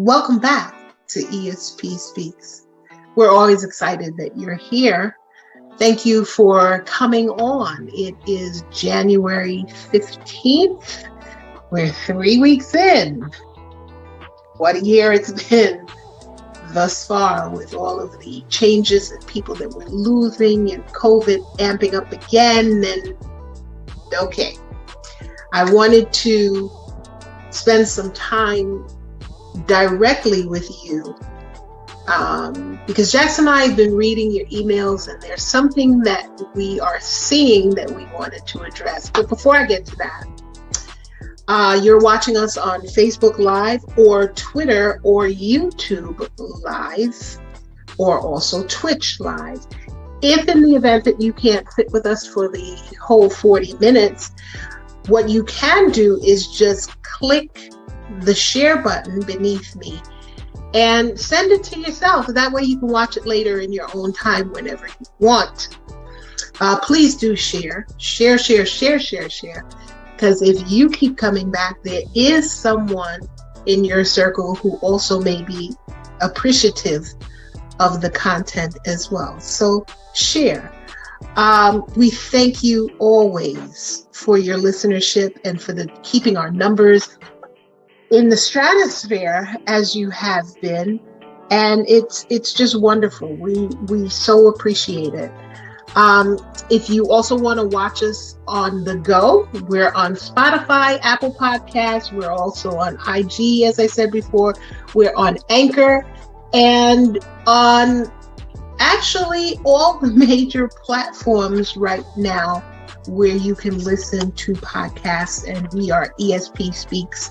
Welcome back to ESP Speaks. We're always excited that you're here. Thank you for coming on. It is January 15th. We're 3 weeks in. What a year it's been thus far, with all of the changes and people that we're losing and COVID amping up again. And okay, I wanted to spend some time directly with you because Jackson and I have been reading your emails, and there's something that we are seeing that we wanted to address. But before I get to that, you're watching us on Facebook Live or Twitter or YouTube Live, or also Twitch Live. If in the event that you can't sit with us for the whole 40 minutes, what you can do is just click the share button beneath me and send it to yourself. That way you can watch it later in your own time whenever you want. Please do share. Because if you keep coming back, there is someone in your circle who also may be appreciative of the content as well. So share. We thank you always for your listenership and for keeping our numbers in the stratosphere as you have been. And it's just wonderful. We so appreciate it. If you also want to watch us on the go, we're on Spotify, Apple Podcasts. We're also on IG, as I said before. We're on Anchor and on actually all the major platforms right now where you can listen to podcasts. And we are ESP Speaks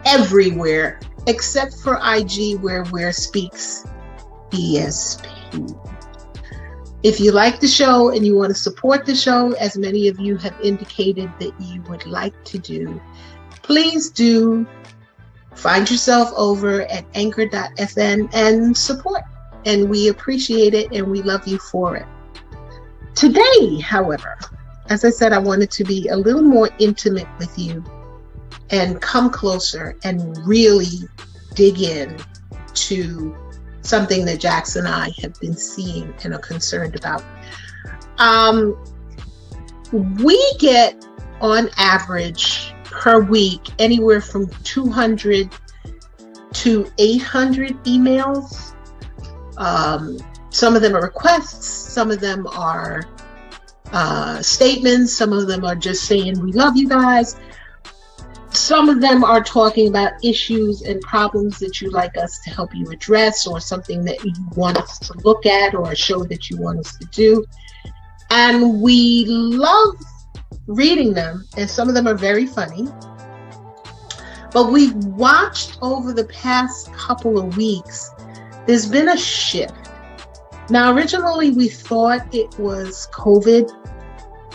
everywhere except for IG, where we're Speaks ESP. If you like the show and you want to support the show, as many of you have indicated that you would like to do, please do find yourself over at anchor.fm and support. And we appreciate it and we love you for it. Today, however, as I said, I wanted to be a little more intimate with you and come closer and really dig in to something that Jackson and I have been seeing and are concerned about. We get, on average, per week, anywhere from 200 to 800 emails. Some of them are requests, some of them are statements, some of them are just saying, we love you guys. Some of them are talking about issues and problems that you'd like us to help you address, or something that you want us to look at, or a show that you want us to do. And we love reading them, and some of them are very funny. But we've watched over the past couple of weeks, there's been a shift. Now, originally we thought it was COVID,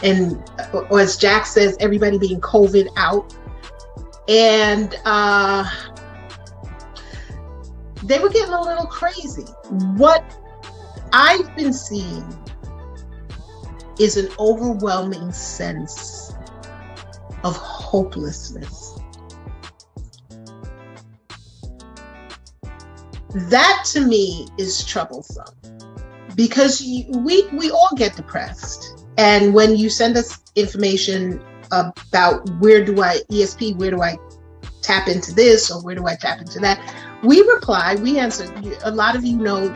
and or as Jack says, everybody being COVID out. And they were getting a little crazy. What I've been seeing is an overwhelming sense of hopelessness. That to me is troublesome, because we all get depressed. And when you send us information about where do I tap into this, or where do I tap into that, we reply, we answer. A lot of you know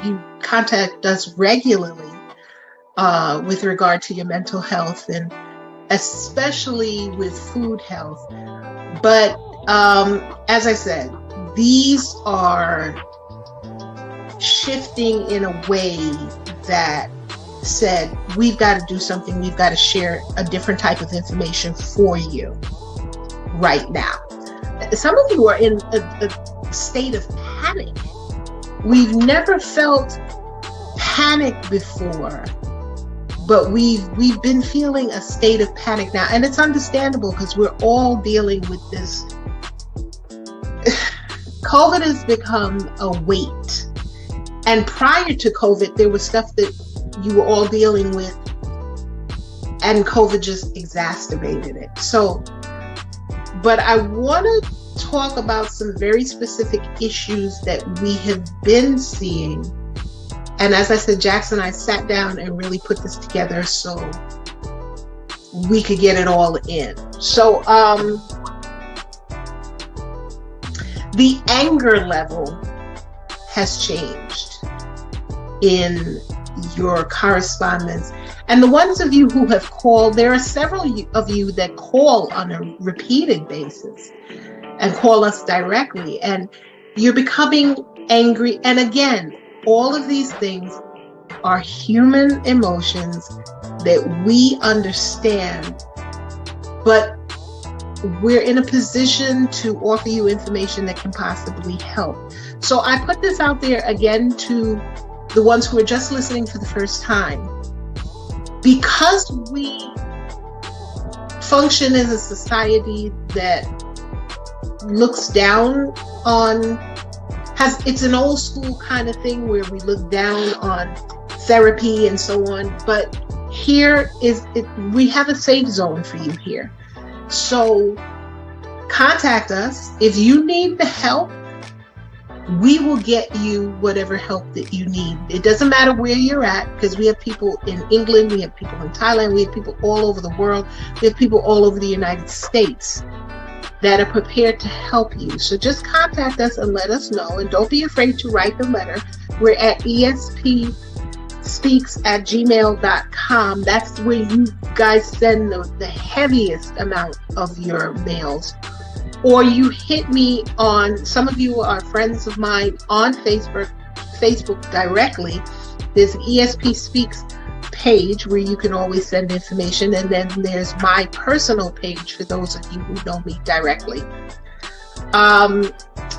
you contact us regularly with regard to your mental health, and especially with food health. But as I said, these are shifting in a way that said, we've got to do something. We've got to share a different type of information for you right now. Some of you are in a state of panic. We've never felt panic before, but we've been feeling a state of panic now. And it's understandable, because we're all dealing with this. COVID has become a weight. And prior to COVID, there was stuff that you were all dealing with, and COVID just exacerbated it. So, but I want to talk about some very specific issues that we have been seeing. And as I said, Jackson and I sat down and really put this together so we could get it all in. So the anger level has changed in your correspondence. And the ones of you who have called, there are several of you that call on a repeated basis and call us directly, and you're becoming angry. And again, all of these things are human emotions that we understand, but we're in a position to offer you information that can possibly help. So I put this out there again to the ones who are just listening for the first time. Because we function as a society that looks down on, it's an old school kind of thing where we look down on therapy and so on, but here we have a safe zone for you here. So contact us. If you need the help, we will get you whatever help that you need. It doesn't matter where you're at, because we have people in England, we have people in Thailand, we have people all over the world, we have people all over the United States that are prepared to help you. So just contact us and let us know, and don't be afraid to write the letter. We're at espspeaks@gmail.com. That's where you guys send the heaviest amount of your mails. Or you hit me on, some of you are friends of mine on Facebook directly. There's an ESP Speaks page where you can always send information. And then there's my personal page for those of you who know me directly.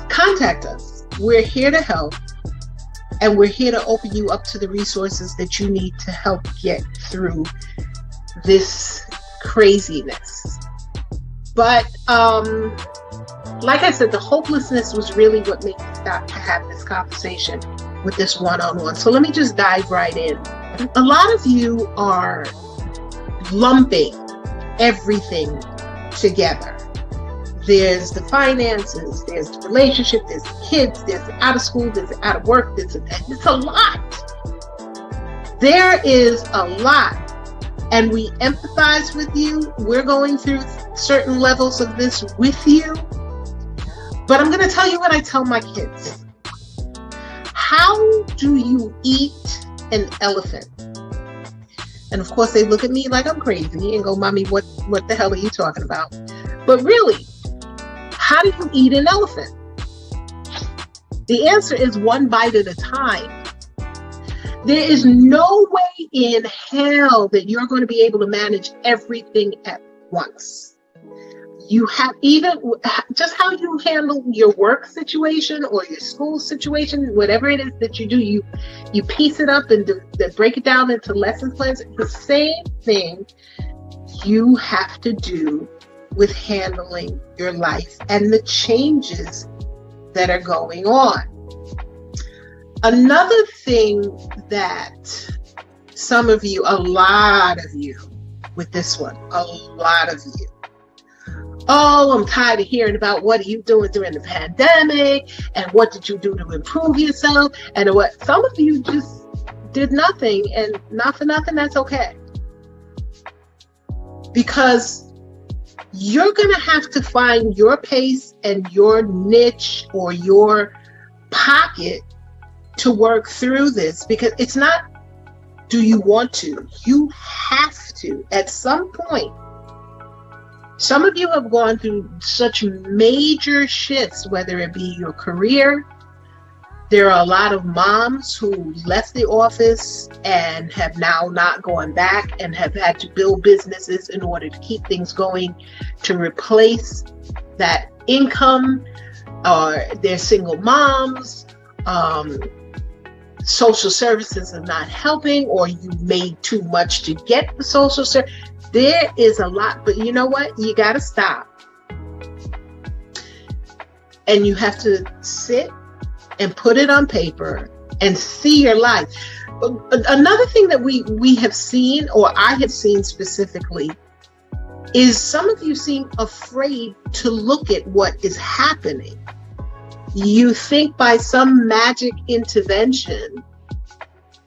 Contact us. We're here to help. And we're here to open you up to the resources that you need to help get through this craziness. But like I said, the hopelessness was really what made me stop to have this conversation with this one-on-one. So let me just dive right in. A lot of you are lumping everything together. There's the finances, there's the relationship, there's the kids, there's the out of school, there's the out of work, it's a lot. There is a lot. And we empathize with you. We're going through certain levels of this with you. But I'm going to tell you what I tell my kids. How do you eat an elephant? And of course, they look at me like I'm crazy and go, Mommy, what the hell are you talking about? But really, how do you eat an elephant? The answer is one bite at a time. There is no way in hell that you're going to be able to manage everything at once. You have, even just how you handle your work situation or your school situation, whatever it is that you do, you piece it up and break it down into lesson plans. The same thing you have to do with handling your life and the changes that are going on. Another thing that some of you, a lot of you with this one, a lot of you, oh, I'm tired of hearing about what are you doing during the pandemic and what did you do to improve yourself, and what some of you just did nothing, and not for nothing, that's okay. Because you're going to have to find your pace and your niche or your pocket to work through this, because it's not, do you want to? You have to at some point. Some of you have gone through such major shifts, whether it be your career. There are a lot of moms who left the office and have now not gone back and have had to build businesses in order to keep things going, to replace that income. They're single moms. Social services are not helping, or you made too much to get the social service. There is a lot, but you know what? You got to stop. And you have to sit and put it on paper and see your life. Another thing that we have seen, or I have seen specifically, is some of you seem afraid to look at what is happening. You think by some magic intervention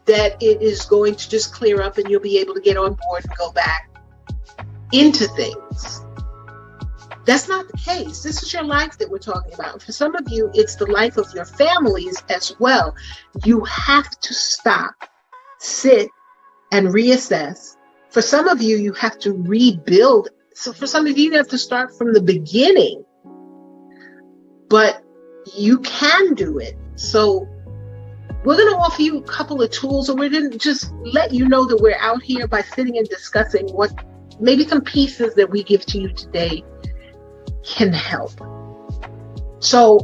that it is going to just clear up and you'll be able to get on board and go back into things. That's not the case. This is your life that we're talking about. For some of you, it's the life of your families as well. You have to stop, sit, and reassess. For some of you, you have to rebuild. So for some of you, you have to start from the beginning. But you can do it. So we're going to offer you a couple of tools, and we're going to just let you know that we're out here by sitting and discussing what maybe some pieces that we give to you today can help. So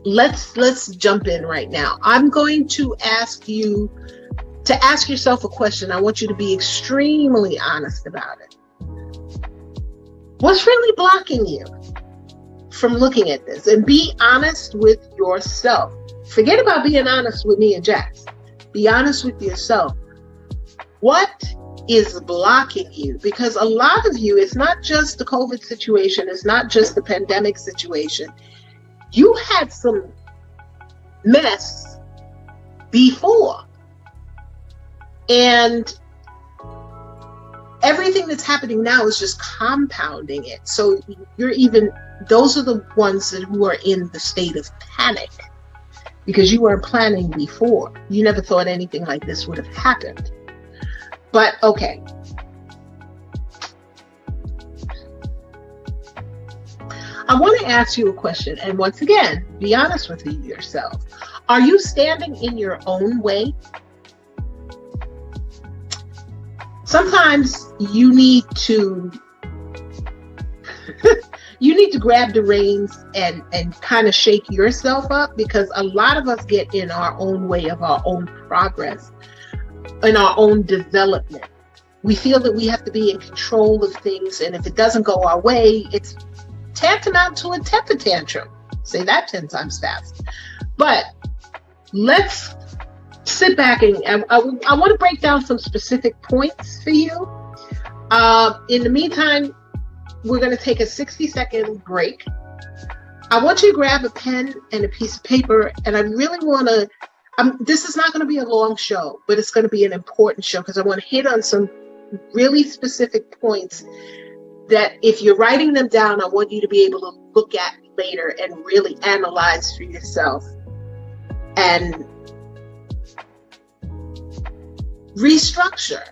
let's jump in right now. I'm going to ask you to ask yourself a question. I want you to be extremely honest about it. What's really blocking you from looking at this? And be honest with yourself. Forget about being honest with me and Jax. Be honest with yourself. What is blocking you? Because a lot of you, it's not just the COVID situation, it's not just the pandemic situation. You had some mess before. And everything that's happening now is just compounding it. So those are the ones who are in the state of panic because you weren't planning before. You never thought anything like this would have happened. But okay. I want to ask you a question. And once again, be honest with yourself. Are you standing in your own way? Sometimes you need to grab the reins and kind of shake yourself up, because a lot of us get in our own way of our own progress, in our own development. We feel that we have to be in control of things, and if it doesn't go our way, it's tantamount to a temper tantrum. Say that 10 times fast. But let's sit back and I want to break down some specific points for you. In the meantime, we're going to take a 60-second break. I want you to grab a pen and a piece of paper, and I really want to, this is not going to be a long show, but it's going to be an important show because I want to hit on some really specific points that if you're writing them down, I want you to be able to look at later and really analyze for yourself and restructure.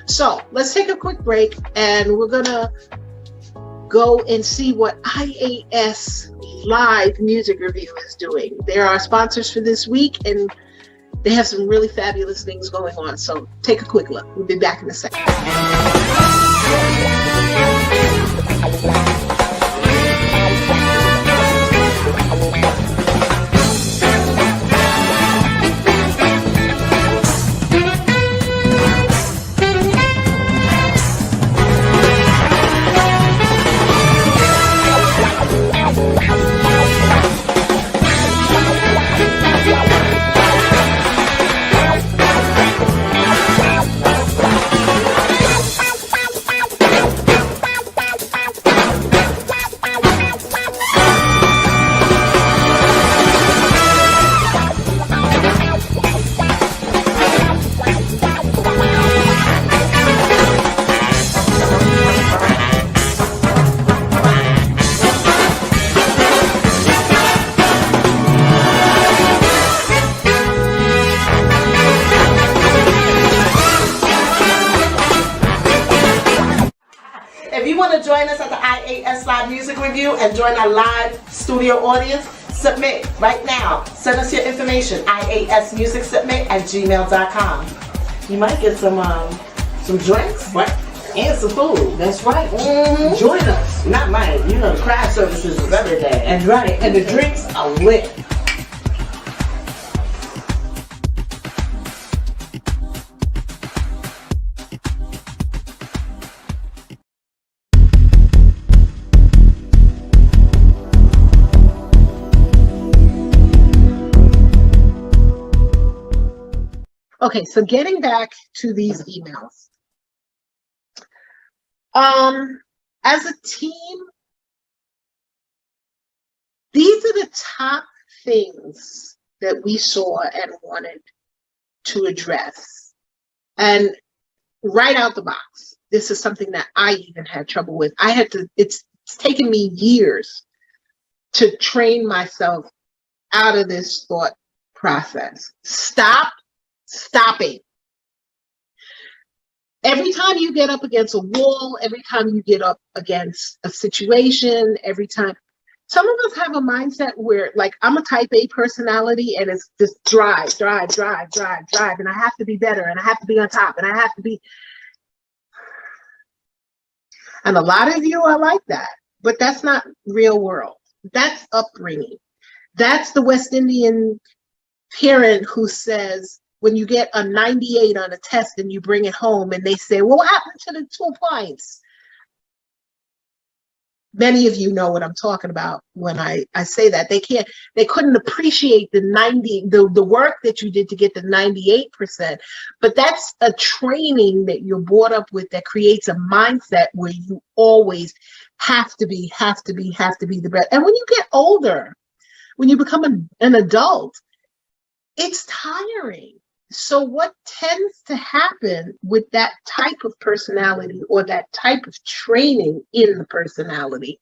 So let's take a quick break, and we're gonna go and see what IAS Live Music Review is doing. They're our sponsors for this week, and they have some really fabulous things going on. So take a quick look. We'll be back in a second. Join us at the IAS Live Music Review and join our live studio audience. Submit right now. Send us your information, iasmusicsubmit@gmail.com. You might get some drinks, right? And some food. That's right. Mm-hmm. Join us. Not mine. You know, the craft services is every day. And right, and the drinks are lit. Okay, so getting back to these emails. As a team, these are the top things that we saw and wanted to address. And right out the box, this is something that I even had trouble with. It's taken me years to train myself out of this thought process. Stop stopping. Every time you get up against a wall, every time you get up against a situation, every time, some of us have a mindset where, like, I'm a type A personality and it's just drive, and I have to be better and I have to be on top and I have to be. And a lot of you are like that, but that's not real world. That's upbringing. That's the West Indian parent who says, when you get a 98 on a test and you bring it home and they say, well, what happened to the 2 points? Many of you know what I'm talking about when I say that. They couldn't appreciate the work that you did to get the 98%. But that's a training that you're brought up with that creates a mindset where you always have to be the best. And when you get older, when you become an adult, it's tiring. So what tends to happen with that type of personality or that type of training in the personality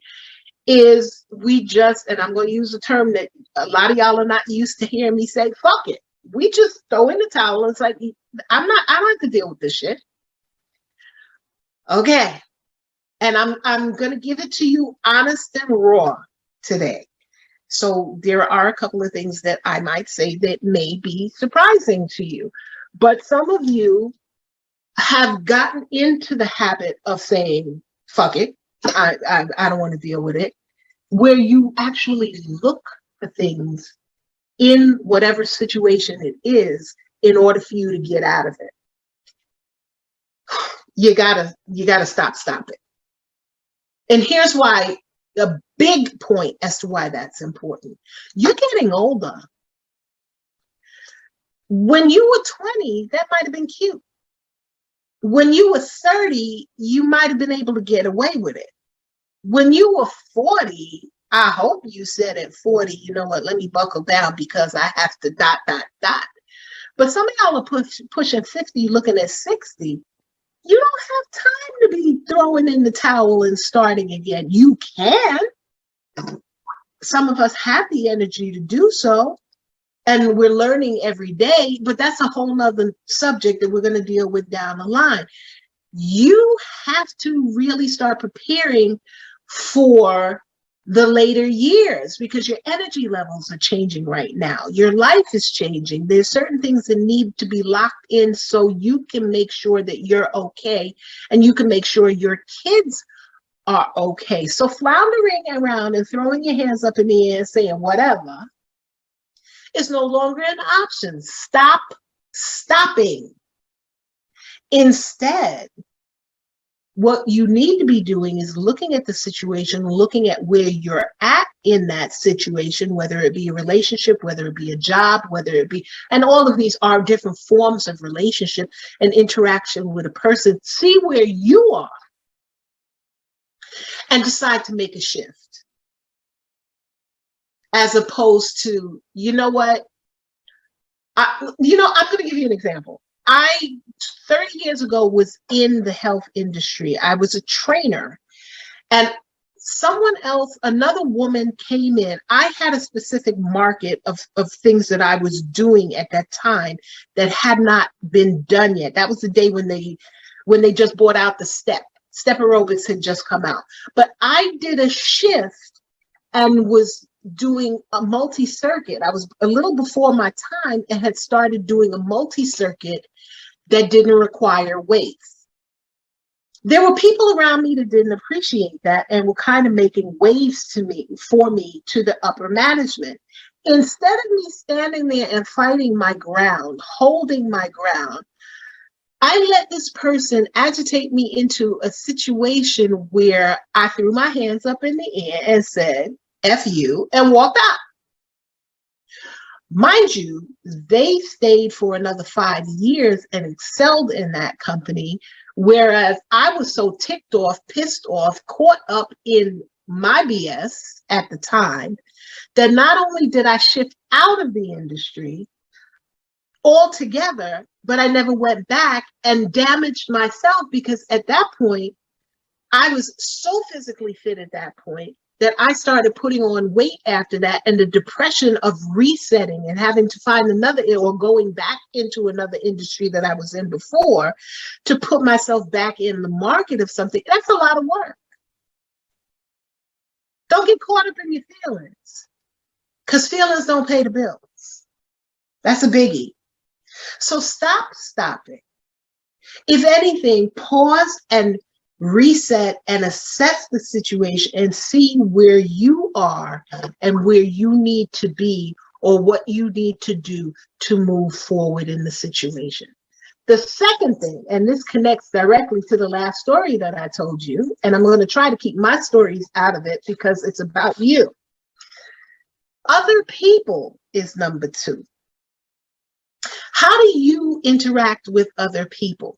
is we just, and I'm going to use a term that a lot of y'all are not used to hearing me say, fuck it. We just throw in the towel and it's like, I don't have to deal with this shit. Okay. And I'm going to give it to you honest and raw today. So there are a couple of things that I might say that may be surprising to you, but some of you have gotten into the habit of saying, fuck it, I don't want to deal with it, where you actually look for things in whatever situation it is in order for you to get out of it. You gotta stop it. And here's why. The big point as to why that's important. You're getting older. When you were 20, that might have been cute. When you were 30, you might have been able to get away with it. When you were 40, I hope you said at 40, you know what, let me buckle down because I have to ... But some of y'all are pushing 50, looking at 60. You don't have time to be throwing in the towel and starting again. You can. Some of us have the energy to do so, and we're learning every day, but that's a whole nother subject that we're going to deal with down the line. You have to really start preparing for the later years because your energy levels are changing right now. Your life is changing. There's certain things that need to be locked in so you can make sure that you're okay and you can make sure your kids are okay. So floundering around and throwing your hands up in the air and saying whatever is no longer an option. Stop stopping. Instead, what you need to be doing is looking at the situation, looking at where you're at in that situation, whether it be a relationship, whether it be a job, whether it be, and all of these are different forms of relationship and interaction with a person. See where you are and decide to make a shift. As opposed to, you know what? I'm going to give you an example. I 30 years ago was in the health industry. I was a trainer and someone else, another woman came in. I had a specific market of things that I was doing at that time that had not been done yet. That was the day when they just brought out the step aerobics had just come out. But I did a shift and was doing a multi-circuit. I was a little before my time and had started doing a multi-circuit that didn't require weights. There were people around me that didn't appreciate that and were kind of making waves for me to the upper management. Instead of me standing there and fighting my ground, holding my ground, I let this person agitate me into a situation where I threw my hands up in the air and said, F you, and walked out. Mind you, they stayed for another 5 years and excelled in that company Whereas I was so ticked off, pissed off, caught up in my BS at the time that not only did I shift out of the industry altogether, but I never went back and damaged myself, because at that point, I was so physically fit at that point that I started putting on weight after that, and the depression of resetting and having to find another, or going back into another industry that I was in before to put myself back in the market of something. That's a lot of work. Don't get caught up in your feelings, because feelings don't pay the bills. That's a biggie. So stop stopping. If anything, pause and reset and assess the situation and see where you are and where you need to be, or what you need to do to move forward in the situation. The second thing, and this connects directly to the last story that I told you, and I'm going to try to keep my stories out of it because it's about you. Other people is number 2. How do you interact with other people?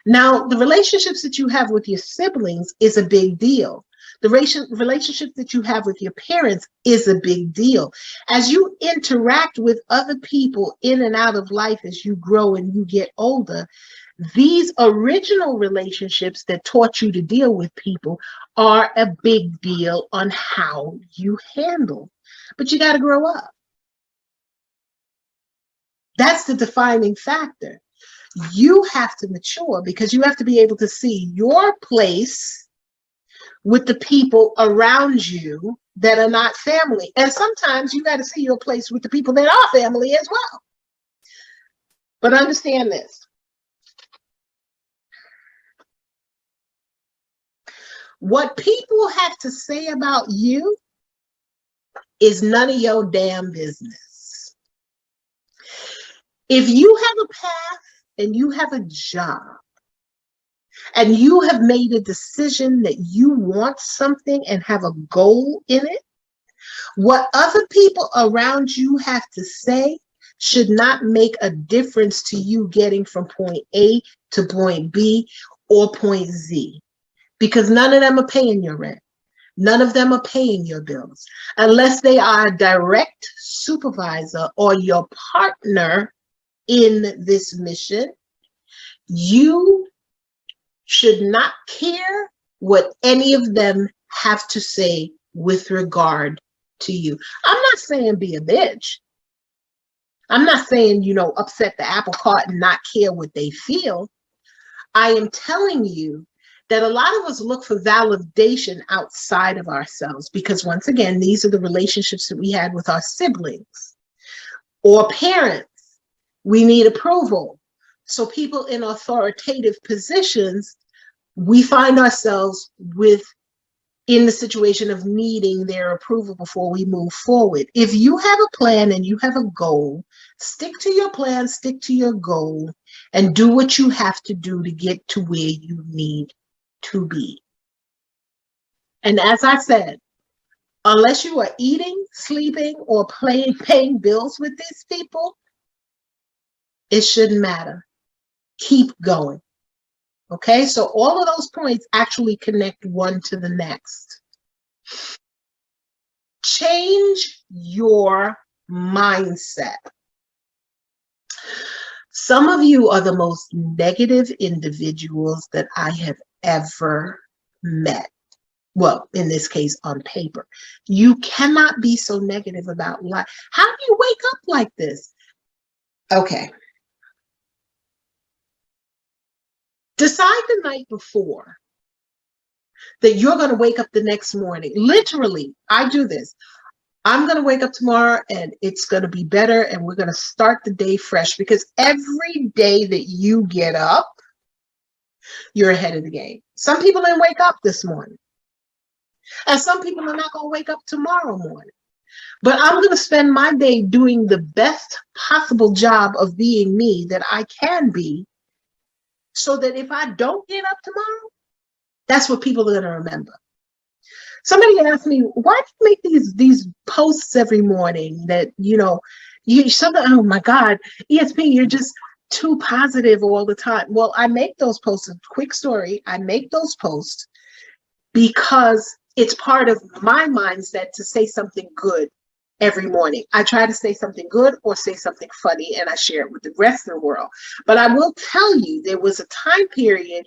Now, the relationships that you have with your siblings is a big deal. The relationship that you have with your parents is a big deal. As you interact with other people in and out of life as you grow and you get older, these original relationships that taught you to deal with people are a big deal on how you handle. But you got to grow up. That's the defining factor. You have to mature, because you have to be able to see your place with the people around you that are not family. And sometimes you got to see your place with the people that are family as well. But understand this. What people have to say about you is none of your damn business. If you have a path and you have a job and you have made a decision that you want something and have a goal in it, what other people around you have to say should not make a difference to you getting from point A to point B or point Z, because none of them are paying your rent. None of them are paying your bills unless they are a direct supervisor or your partner in this mission. You should not care what any of them have to say with regard to you. I'm not saying be a bitch. I'm not saying, upset the apple cart and not care what they feel. I am telling you that a lot of us look for validation outside of ourselves, because once again, these are the relationships that we had with our siblings or parents. We need approval. So people in authoritative positions, we find ourselves in the situation of needing their approval before we move forward. If you have a plan and you have a goal, stick to your plan, stick to your goal, and do what you have to do to get to where you need to be. And as I said, unless you are eating, sleeping, or paying bills with these people, it shouldn't matter. Keep going. Okay, so all of those points actually connect one to the next. Change your mindset. Some of you are the most negative individuals that I have ever met. Well, in this case, on paper. You cannot be so negative about life. How do you wake up like this? Okay. Decide the night before that you're going to wake up the next morning. Literally, I do this. I'm going to wake up tomorrow and it's going to be better, and we're going to start the day fresh, because every day that you get up, you're ahead of the game. Some people didn't wake up this morning, and some people are not going to wake up tomorrow morning. But I'm going to spend my day doing the best possible job of being me that I can be, so that if I don't get up tomorrow, that's what people are going to remember. Somebody asked me, why do you make these posts every morning that, you something, oh my God, ESP, you're just too positive all the time. Well, I make those posts, a quick story, I make those posts because it's part of my mindset to say something good every morning. I try to say something good or say something funny, and I share it with the rest of the world. But I will tell you, there was a time period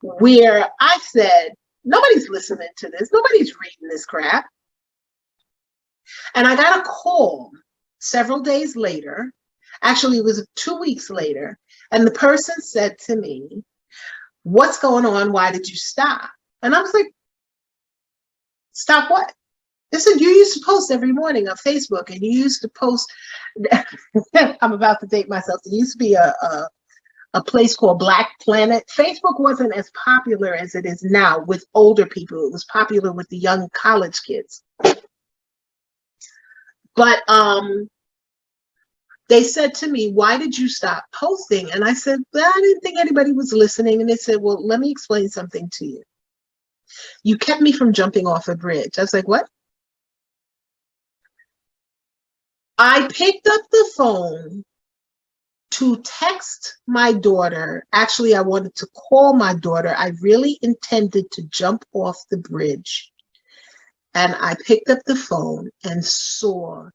where I said, nobody's listening to this. Nobody's reading this crap. And I got a call several days later. Actually, it was 2 weeks later. And the person said to me, what's going on? Why did you stop? And I was like, stop what? They said, you used to post every morning on Facebook, and you used to post. I'm about to date myself. There used to be a place called Black Planet. Facebook wasn't as popular as it is now with older people. It was popular with the young college kids. But they said to me, why did you stop posting? And I said, well, I didn't think anybody was listening. And they said, well, let me explain something to you. You kept me from jumping off a bridge. I was like, what? I picked up the phone to text my daughter. Actually, I wanted to call my daughter. I really intended to jump off the bridge. And I picked up the phone and saw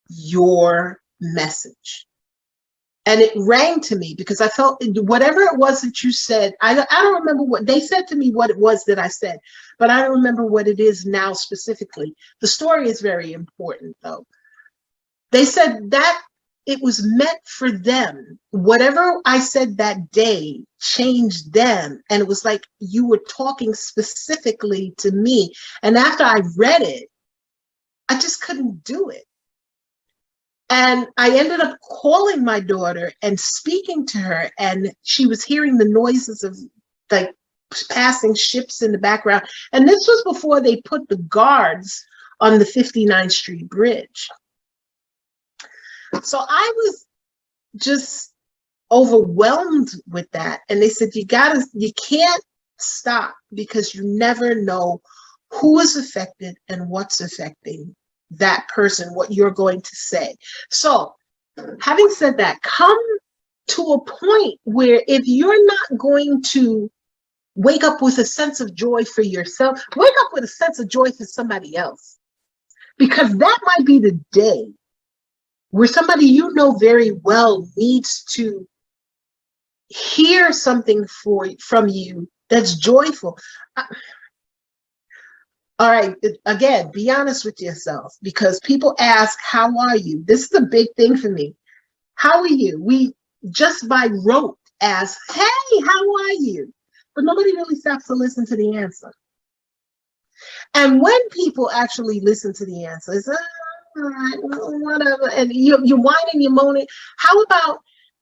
your message. And it rang to me because I felt whatever it was that you said, I don't remember what they said to me, what it was that I said, but I don't remember what it is now specifically. The story is very important though. They said that it was meant for them. Whatever I said that day changed them. And it was like you were talking specifically to me. And after I read it, I just couldn't do it. And I ended up calling my daughter and speaking to her, and she was hearing the noises of like passing ships in the background. And this was before they put the guards on the 59th Street Bridge. So I was just overwhelmed with that. And they said, you can't stop because you never know who is affected and what's affecting that person, what you're going to say. So having said that, come to a point where if you're not going to wake up with a sense of joy for yourself, wake up with a sense of joy for somebody else, because that might be the day where somebody you know very well needs to hear something from you that's joyful. All right, again, be honest with yourself, because people ask, how are you? This is a big thing for me. How are you? We just by rote ask, hey, how are you? But nobody really stops to listen to the answer. And when people actually listen to the answer, it's, all right, well, whatever, and you're whining, you're moaning. How about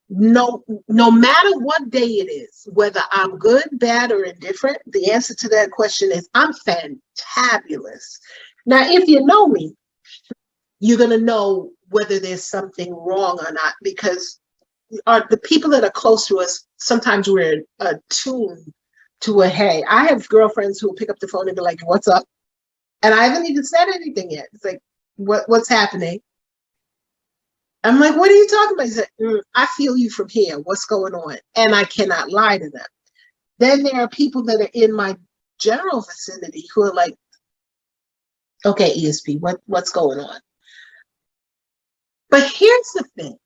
no matter what day it is, whether I'm good, bad, or indifferent, the answer to that question is I'm fantabulous. Now, if you know me, you're going to know whether there's something wrong or not, because the people that are close to us, sometimes we're attuned to a hey. I have girlfriends who will pick up the phone and be like, what's up? And I haven't even said anything yet. It's like, what's happening? I'm like, what are you talking about? He said, I feel you from here. What's going on? And I cannot lie to them. Then there are people that are in my general vicinity who are like, okay, ESP, what's going on? But here's the thing.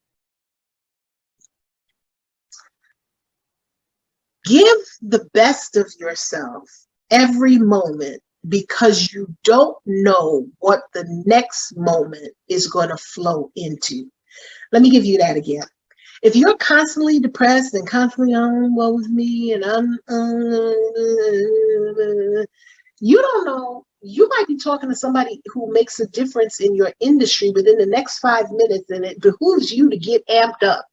Give the best of yourself every moment, because you don't know what the next moment is going to flow into. Let me give you that again. If you're constantly depressed and constantly, oh, woe is me, and you don't know, you might be talking to somebody who makes a difference in your industry within the next 5 minutes, and it behooves you to get amped up.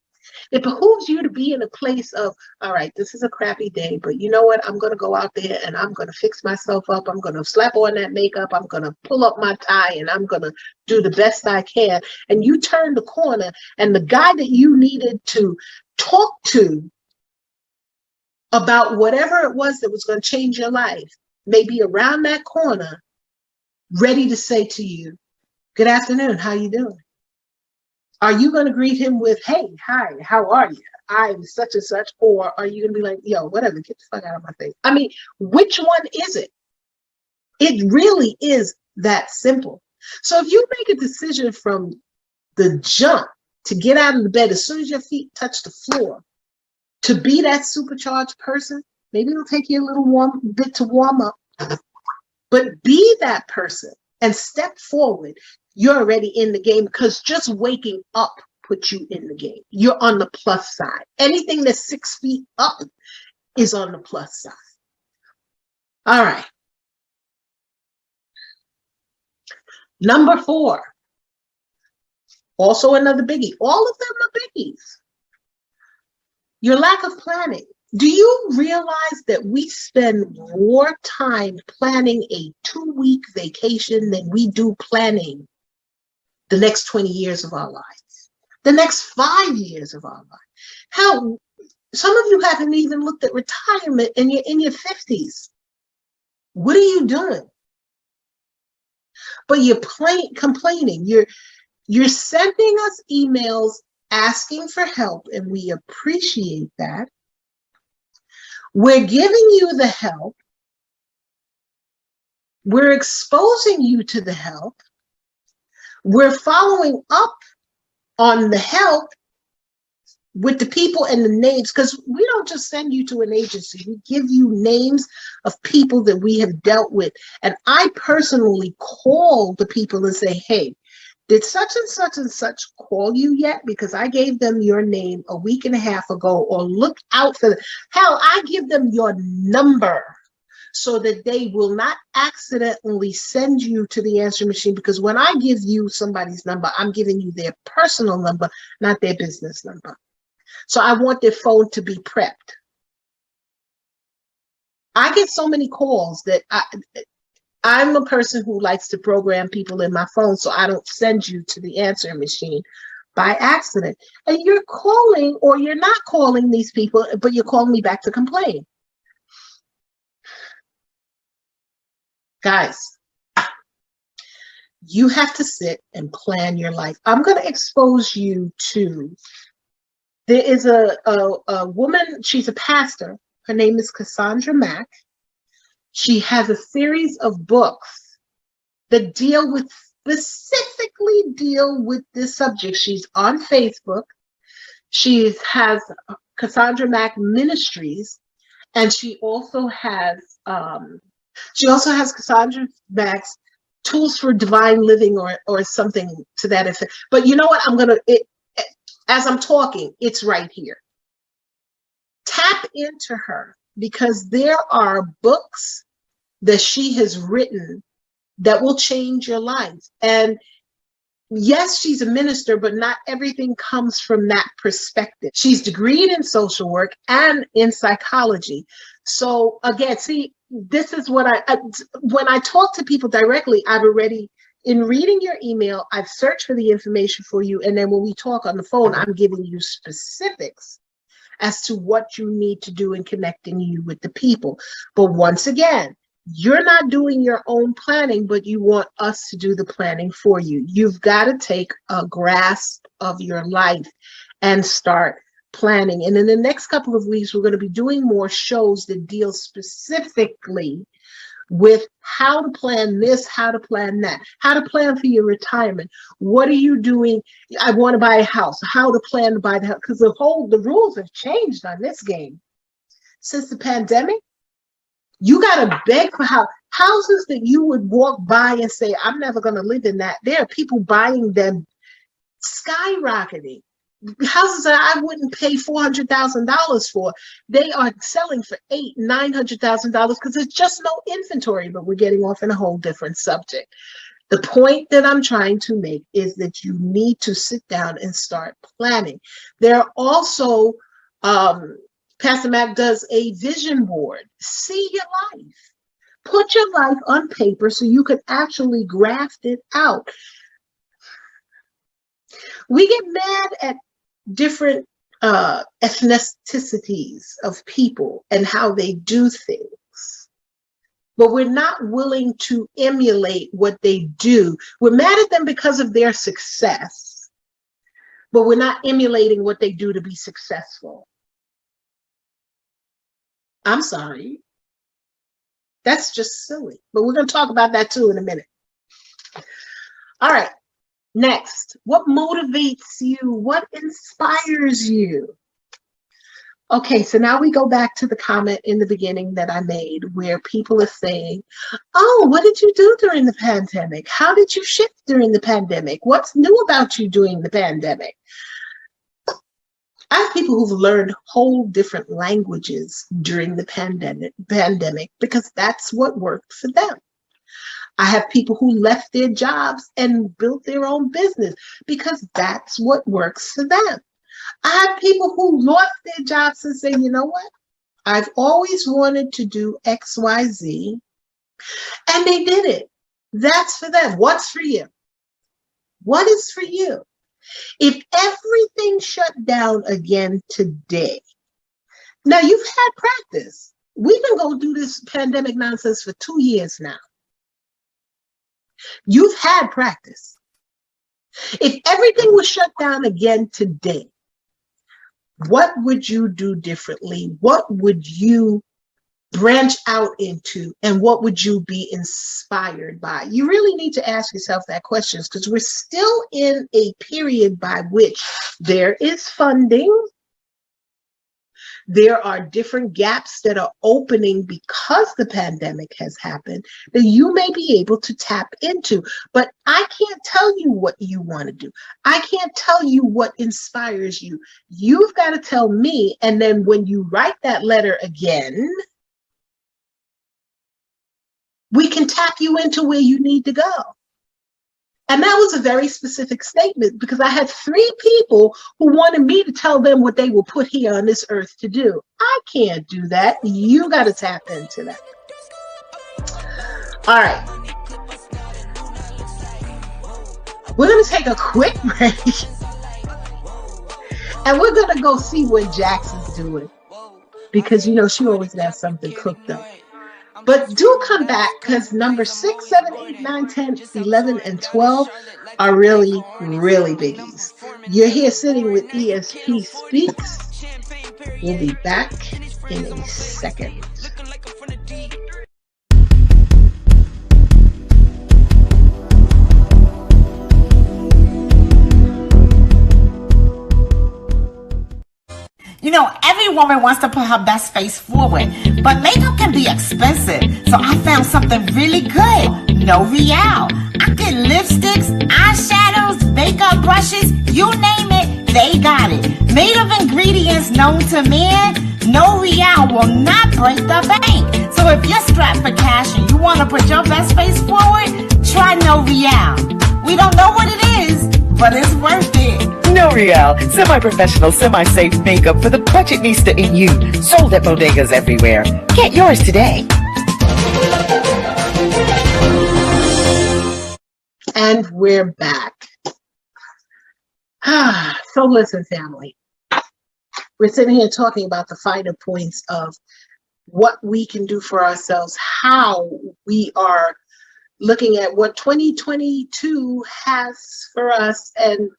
It behooves you to be in a place of, all right, this is a crappy day, but you know what? I'm going to go out there and I'm going to fix myself up. I'm going to slap on that makeup. I'm going to pull up my tie and I'm going to do the best I can. And you turn the corner, and the guy that you needed to talk to about whatever it was that was going to change your life may be around that corner, ready to say to you, good afternoon, how you doing? Are you going to greet him with, hey, hi, how are you? I'm such and such. Or are you going to be like, yo, whatever, get the fuck out of my face? I mean, which one is it? It really is that simple. So if you make a decision from the jump to get out of the bed as soon as your feet touch the floor, to be that supercharged person, maybe it'll take you a little bit to warm up, but be that person and step forward. You're already in the game, because just waking up puts you in the game. You're on the plus side. Anything that's 6 feet up is on the plus side. All right. Number 4, also another biggie. All of them are biggies. Your lack of planning. Do you realize that we spend more time planning a 2-week vacation than we do planning the next 20 years of our lives, the next 5 years of our life? Hell, some of you haven't even looked at retirement and you're in your 50s. What are you doing? But you're complaining. You're sending us emails asking for help, and we appreciate that. We're giving you the help. We're exposing you to the help. We're following up on the help with the people and the names, because we don't just send you to an agency. We give you names of people that we have dealt with. And I personally call the people and say, hey, did such and such call you yet? Because I gave them your name a week and a half ago, or look out for them. Hell, I give them your number so that they will not accidentally send you to the answering machine. Because when I give you somebody's number, I'm giving you their personal number, not their business number. So I want their phone to be prepped. I get so many calls that I'm a person who likes to program people in my phone, so I don't send you to the answering machine by accident. And you're calling, or you're not calling these people, but you're calling me back to complain. Guys, you have to sit and plan your life. I'm going to expose you to, there is a woman, she's a pastor. Her name is Cassandra Mack. She has a series of books that specifically deal with this subject. She's on Facebook. She has Cassandra Mack Ministries, and she also has Cassandra Mack's Tools for Divine Living, or something to that effect. But you know what? As I'm talking, it's right here. Tap into her, because there are books that she has written that will change your life. And yes, she's a minister, but not everything comes from that perspective. She's degreed in social work and in psychology. So again, see, this is what when I talk to people directly, I've already, in reading your email, I've searched for the information for you. And then when we talk on the phone, I'm giving you specifics as to what you need to do in connecting you with the people. But once again, you're not doing your own planning, but you want us to do the planning for you. You've got to take a grasp of your life and start planning. And in the next couple of weeks, we're going to be doing more shows that deal specifically with how to plan this, how to plan that, how to plan for your retirement. What are you doing? I want to buy a house. How to plan to buy the house, because the rules have changed on this game since the pandemic. You got to beg for houses that you would walk by and say, I'm never going to live in that. There are people buying them skyrocketing. Houses that I wouldn't pay $400,000 for, they are selling for $800,000-$900,000 because there's just no inventory. But we're getting off in a whole different subject. The point that I'm trying to make is that you need to sit down and start planning. There are also, Pastor Mac does a vision board. See your life. Put your life on paper so you can actually graft it out. We get mad at different ethnicities of people and how they do things, but we're not willing to emulate what they do. We're mad at them because of their success, but we're not emulating what they do to be successful. I'm sorry. That's just silly. But we're going to talk about that too in a minute. All right. Next, what motivates you? What inspires you? Okay, so now we go back to the comment in the beginning that I made where people are saying, oh, what did you do during the pandemic? How did you shift during the pandemic? What's new about you during the pandemic? I have people who've learned whole different languages during the pandemic because that's what worked for them. I have people who left their jobs and built their own business because that's what works for them. I have people who lost their jobs and say, you know what? I've always wanted to do X, Y, Z, and they did it. That's for them. What's for you? What is for you? If everything shut down again today, now you've had practice. We've been going through this pandemic nonsense for 2 years now. You've had practice. If everything was shut down again today, what would you do differently? What would you branch out into? And what would you be inspired by? You really need to ask yourself that question because we're still in a period by which there is funding. There are different gaps that are opening because the pandemic has happened that you may be able to tap into. But I can't tell you what you want to do. I can't tell you what inspires you. You've got to tell me. And then when you write that letter again, we can tap you into where you need to go. And that was a very specific statement because I had 3 people who wanted me to tell them what they were put here on this earth to do. I can't do that. You got to tap into that. All right. We're going to take a quick break. And we're going to go see what Jax is doing. Because, you know, she always has something cooked up. But do come back because number 6, 7, 8, 9, 10, 11, and 12 are really, really biggies. You're here sitting with ESP Speaks. We'll be back in a second. You know, every woman wants to put her best face forward, but makeup can be expensive. So I found something really good. No Real. I get lipsticks, eyeshadows, makeup brushes, you name it, they got it. Made of ingredients known to men, No Real will not break the bank. So if you're strapped for cash and you want to put your best face forward, try No Real. We don't know what it is, but it's worth it. No Real, semi-professional, semi-safe makeup for the budgetnista in you. Sold at bodegas everywhere. Get yours today. And we're back. So listen, family. We're sitting here talking about the finer points of what we can do for ourselves, how we are looking at what 2022 has for us, and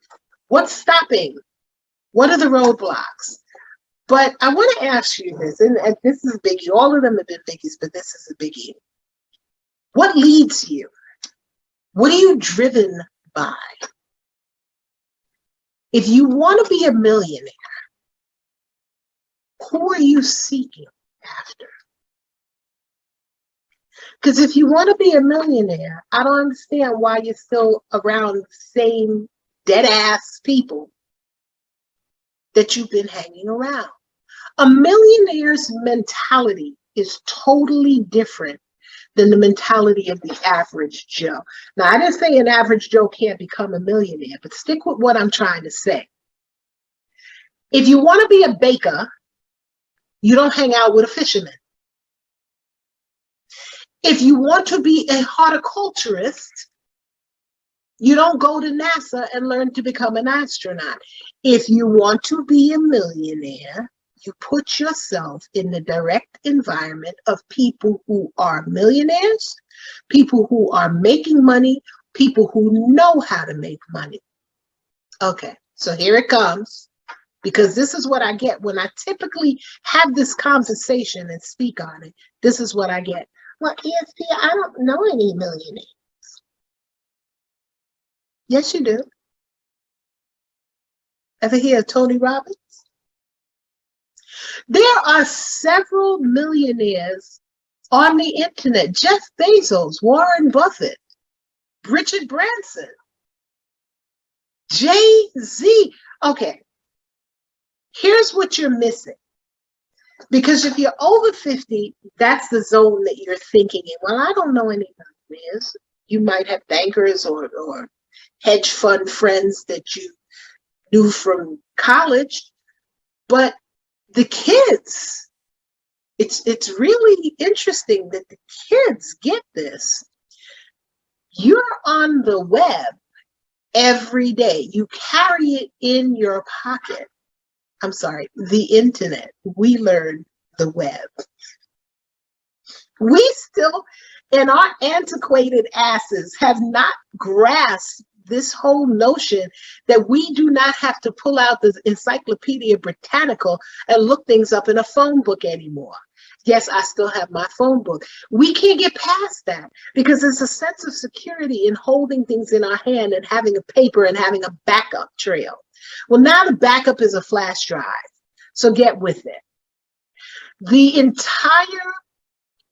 what's stopping? What are the roadblocks? But I want to ask you this, and this is a biggie. All of them have been biggies, but this is a biggie. What leads you? What are you driven by? If you want to be a millionaire, who are you seeking after? Because if you want to be a millionaire, I don't understand why you're still around the same dead ass people that you've been hanging around. A millionaire's mentality is totally different than the mentality of the average Joe. Now, I didn't say an average Joe can't become a millionaire, but stick with what I'm trying to say. If you want to be a baker, you don't hang out with a fisherman. If you want to be a horticulturist, you don't go to NASA and learn to become an astronaut. If you want to be a millionaire, you put yourself in the direct environment of people who are millionaires, people who are making money, people who know how to make money. Okay, So here it comes, because this is what I get when I typically have this conversation and speak on it. This is what I get. Well, ESP, I don't know any millionaires. Yes, you do. Ever hear of Tony Robbins? There are several millionaires on the internet. Jeff Bezos, Warren Buffett, Richard Branson, Jay-Z. Okay, here's what you're missing. Because if you're over 50, that's the zone that you're thinking in. Well, I don't know any millionaires. You might have bankers or hedge fund friends that you knew from college, but the kids, it's really interesting that the kids get this. You're on the web every day. You carry it in your pocket. I'm sorry, the internet. We learned the web. We still, in our antiquated asses, have not grasped this whole notion that we do not have to pull out the Encyclopedia Britannica and look things up in a phone book anymore. Yes, I still have my phone book. We can't get past that because there's a sense of security in holding things in our hand and having a paper and having a backup trail. Well, now the backup is a flash drive. So get with it. The entire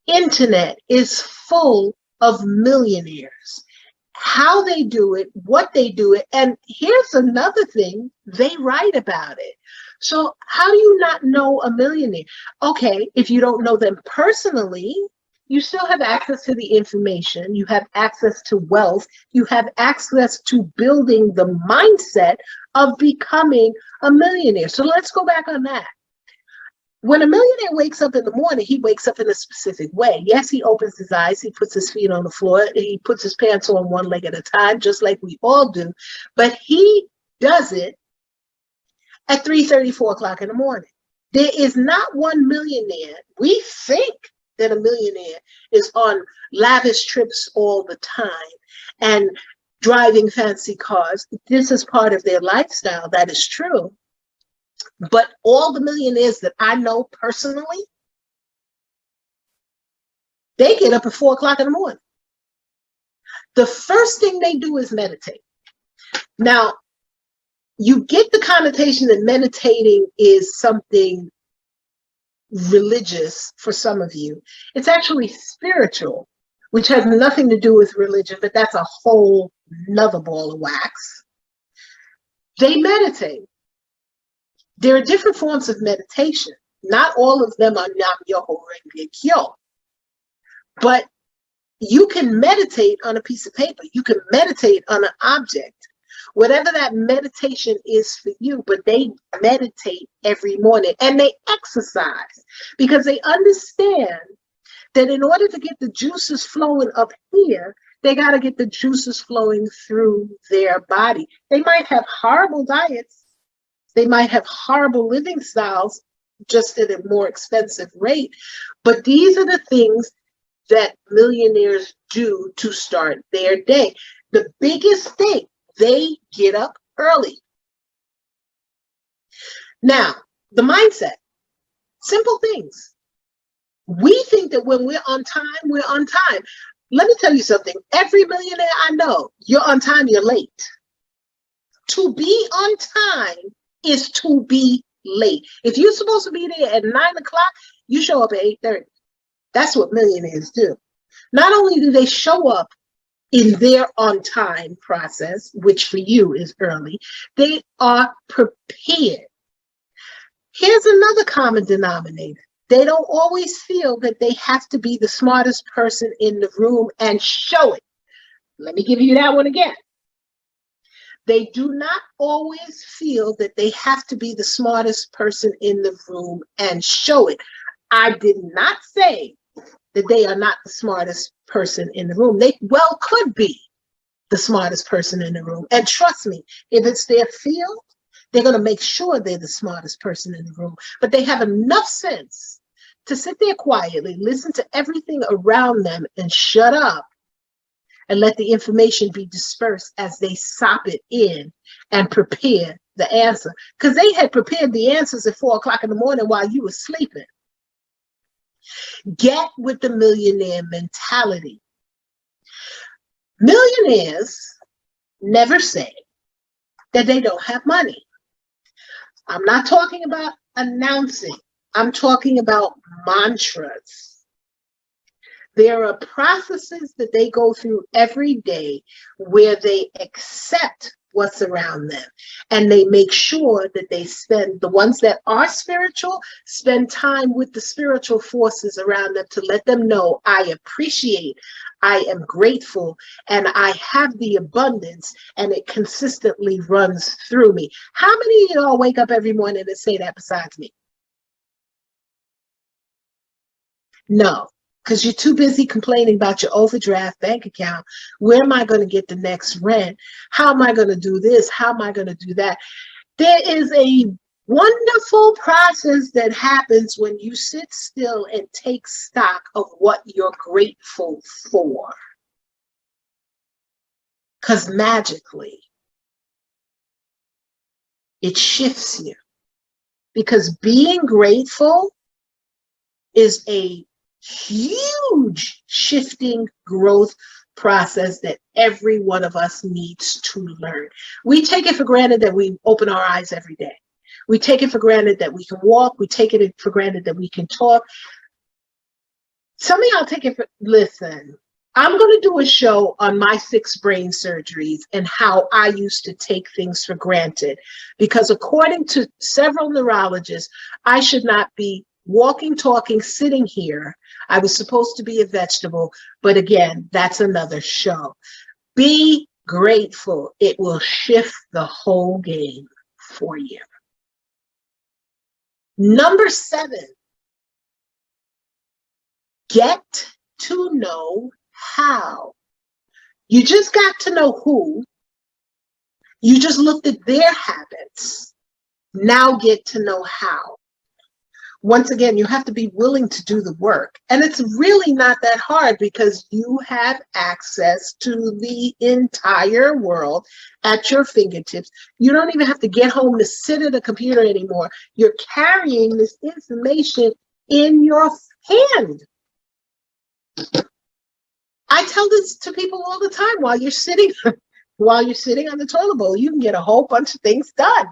internet is full of millionaires. How they do it, what they do it, and here's another thing, they write about it. So how do you not know a millionaire? Okay, if you don't know them personally, you still have access to the information, you have access to wealth, you have access to building the mindset of becoming a millionaire. So let's go back on that. When a millionaire wakes up in the morning, he wakes up in a specific way. Yes, he opens his eyes, he puts his feet on the floor, he puts his pants on one leg at a time, just like we all do. But he does it at 3:30, 4 o'clock in the morning. There is not one millionaire. We think that a millionaire is on lavish trips all the time and driving fancy cars. This is part of their lifestyle. That is true. But all the millionaires that I know personally, they get up at 4 o'clock in the morning. The first thing they do is meditate. Now, you get the connotation that meditating is something religious for some of you. It's actually spiritual, which has nothing to do with religion, but that's a whole nother ball of wax. They meditate. There are different forms of meditation. Not all of them are Nam Myoho Renge Kyo. But you can meditate on a piece of paper. You can meditate on an object. Whatever that meditation is for you, but they meditate every morning and they exercise because they understand that in order to get the juices flowing up here, they got to get the juices flowing through their body. They might have horrible diets. They might have horrible living styles, just at a more expensive rate. But these are the things that millionaires do to start their day. The biggest thing, they get up early. Now, the mindset, simple things. We think that when we're on time, we're on time. Let me tell you something. Every millionaire I know, you're on time, you're late. To be on time is to be late. If you're supposed to be there at 9 o'clock, you show up at 8:30. That's what millionaires do. Not only do they show up in their on-time process, which for you is early, they are prepared. Here's another common denominator. They don't always feel that they have to be the smartest person in the room and show it. Let me give you that one again. They do not always feel that they have to be the smartest person in the room and show it. I did not say that they are not the smartest person in the room. They well could be the smartest person in the room. And trust me, if it's their field, they're going to make sure they're the smartest person in the room. But they have enough sense to sit there quietly, listen to everything around them and shut up and let the information be dispersed as they sop it in and prepare the answer, because they had prepared the answers at 4 o'clock in the morning while you were sleeping. Get with the millionaire mentality. Millionaires never say that they don't have money. I'm not talking about announcing. I'm talking about mantras. There are processes that they go through every day where they accept what's around them, and they make sure that they spend, the ones that are spiritual, spend time with the spiritual forces around them to let them know, I appreciate, I am grateful, and I have the abundance, and it consistently runs through me. How many of y'all wake up every morning and say that besides me? No. Because you're too busy complaining about your overdraft bank account. Where am I going to get the next rent? How am I going to do this? How am I going to do that? There is a wonderful process that happens when you sit still and take stock of what you're grateful for. Because magically, it shifts you. Because being grateful is a huge shifting growth process that every one of us needs to learn. We take it for granted that we open our eyes every day. We take it for granted that we can walk. We take it for granted that we can talk. Some of y'all take it for, listen, I'm going to do a show on my 6 brain surgeries and how I used to take things for granted, because according to several neurologists, I should not be walking, talking, sitting here. I was supposed to be a vegetable, but again, that's another show. Be grateful. It will shift the whole game for you. Number 7, get to know how. You just got to know who. You just looked at their habits. Now get to know how. Once again, you have to be willing to do the work. And it's really not that hard because you have access to the entire world at your fingertips. You don't even have to get home to sit at a computer anymore. You're carrying this information in your hand. I tell this to people all the time while you're sitting on the toilet bowl. You can get a whole bunch of things done.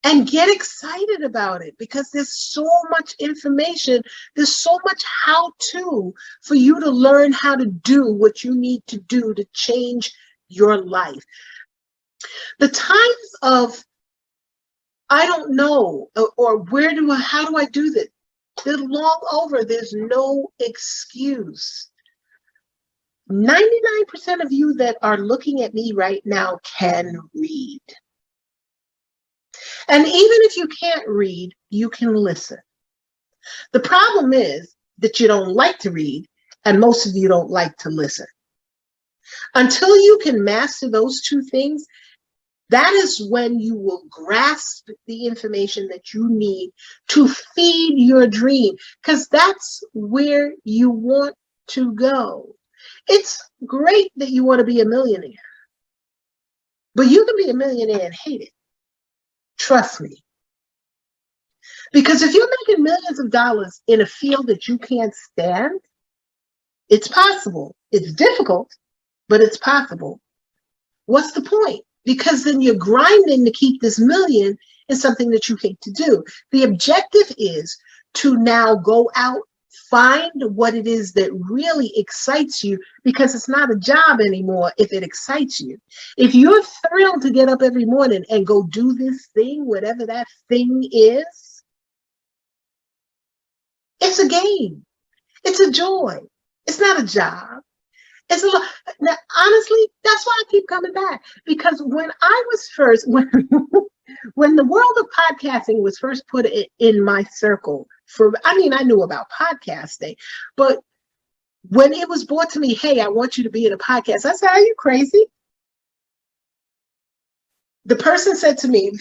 And get excited about it because there's so much information. There's so much how-to for you to learn how to do what you need to do to change your life. The times of, I don't know, or how do I do this? They're long over. There's no excuse. 99% of you that are looking at me right now can read. And even if you can't read, you can listen. The problem is that you don't like to read, and most of you don't like to listen. Until you can master those 2 things, that is when you will grasp the information that you need to feed your dream, because that's where you want to go. It's great that you want to be a millionaire, but you can be a millionaire and hate it. Trust me. Because if you're making millions of dollars in a field that you can't stand, it's possible. It's difficult, but it's possible. What's the point? Because then you're grinding to keep this million in something that you hate to do. The objective is to now go out, find what it is that really excites you, because it's not a job anymore if it excites you. If you're thrilled to get up every morning and go do this thing, whatever that thing is, it's a game. It's a joy. It's not a job. It's a lot. Now, honestly, that's why I keep coming back, because when I was first, when the world of podcasting was first put in my circle, I knew about podcasting, but when it was brought to me, hey, I want you to be in a podcast, I said, are you crazy? The person said to me,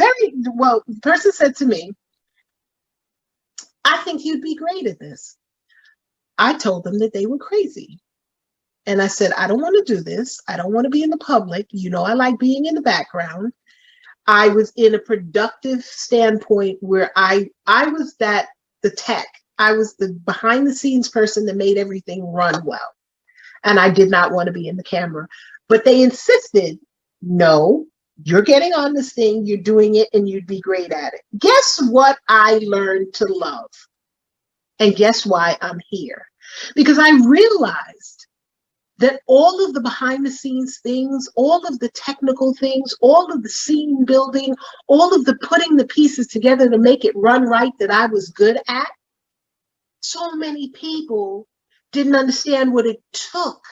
I think you'd be great at this. I told them that they were crazy. And I said, I don't want to do this. I don't want to be in the public. You know, I like being in the background. I was in a productive standpoint where I was the tech. I was the behind the scenes person that made everything run well. And I did not want to be in the camera. But they insisted, no, you're getting on this thing, you're doing it, and you'd be great at it. Guess what I learned to love? And guess why I'm here? Because I realized that all of the behind the scenes things, all of the technical things, all of the scene building, all of the putting the pieces together to make it run right that I was good at, so many people didn't understand what it took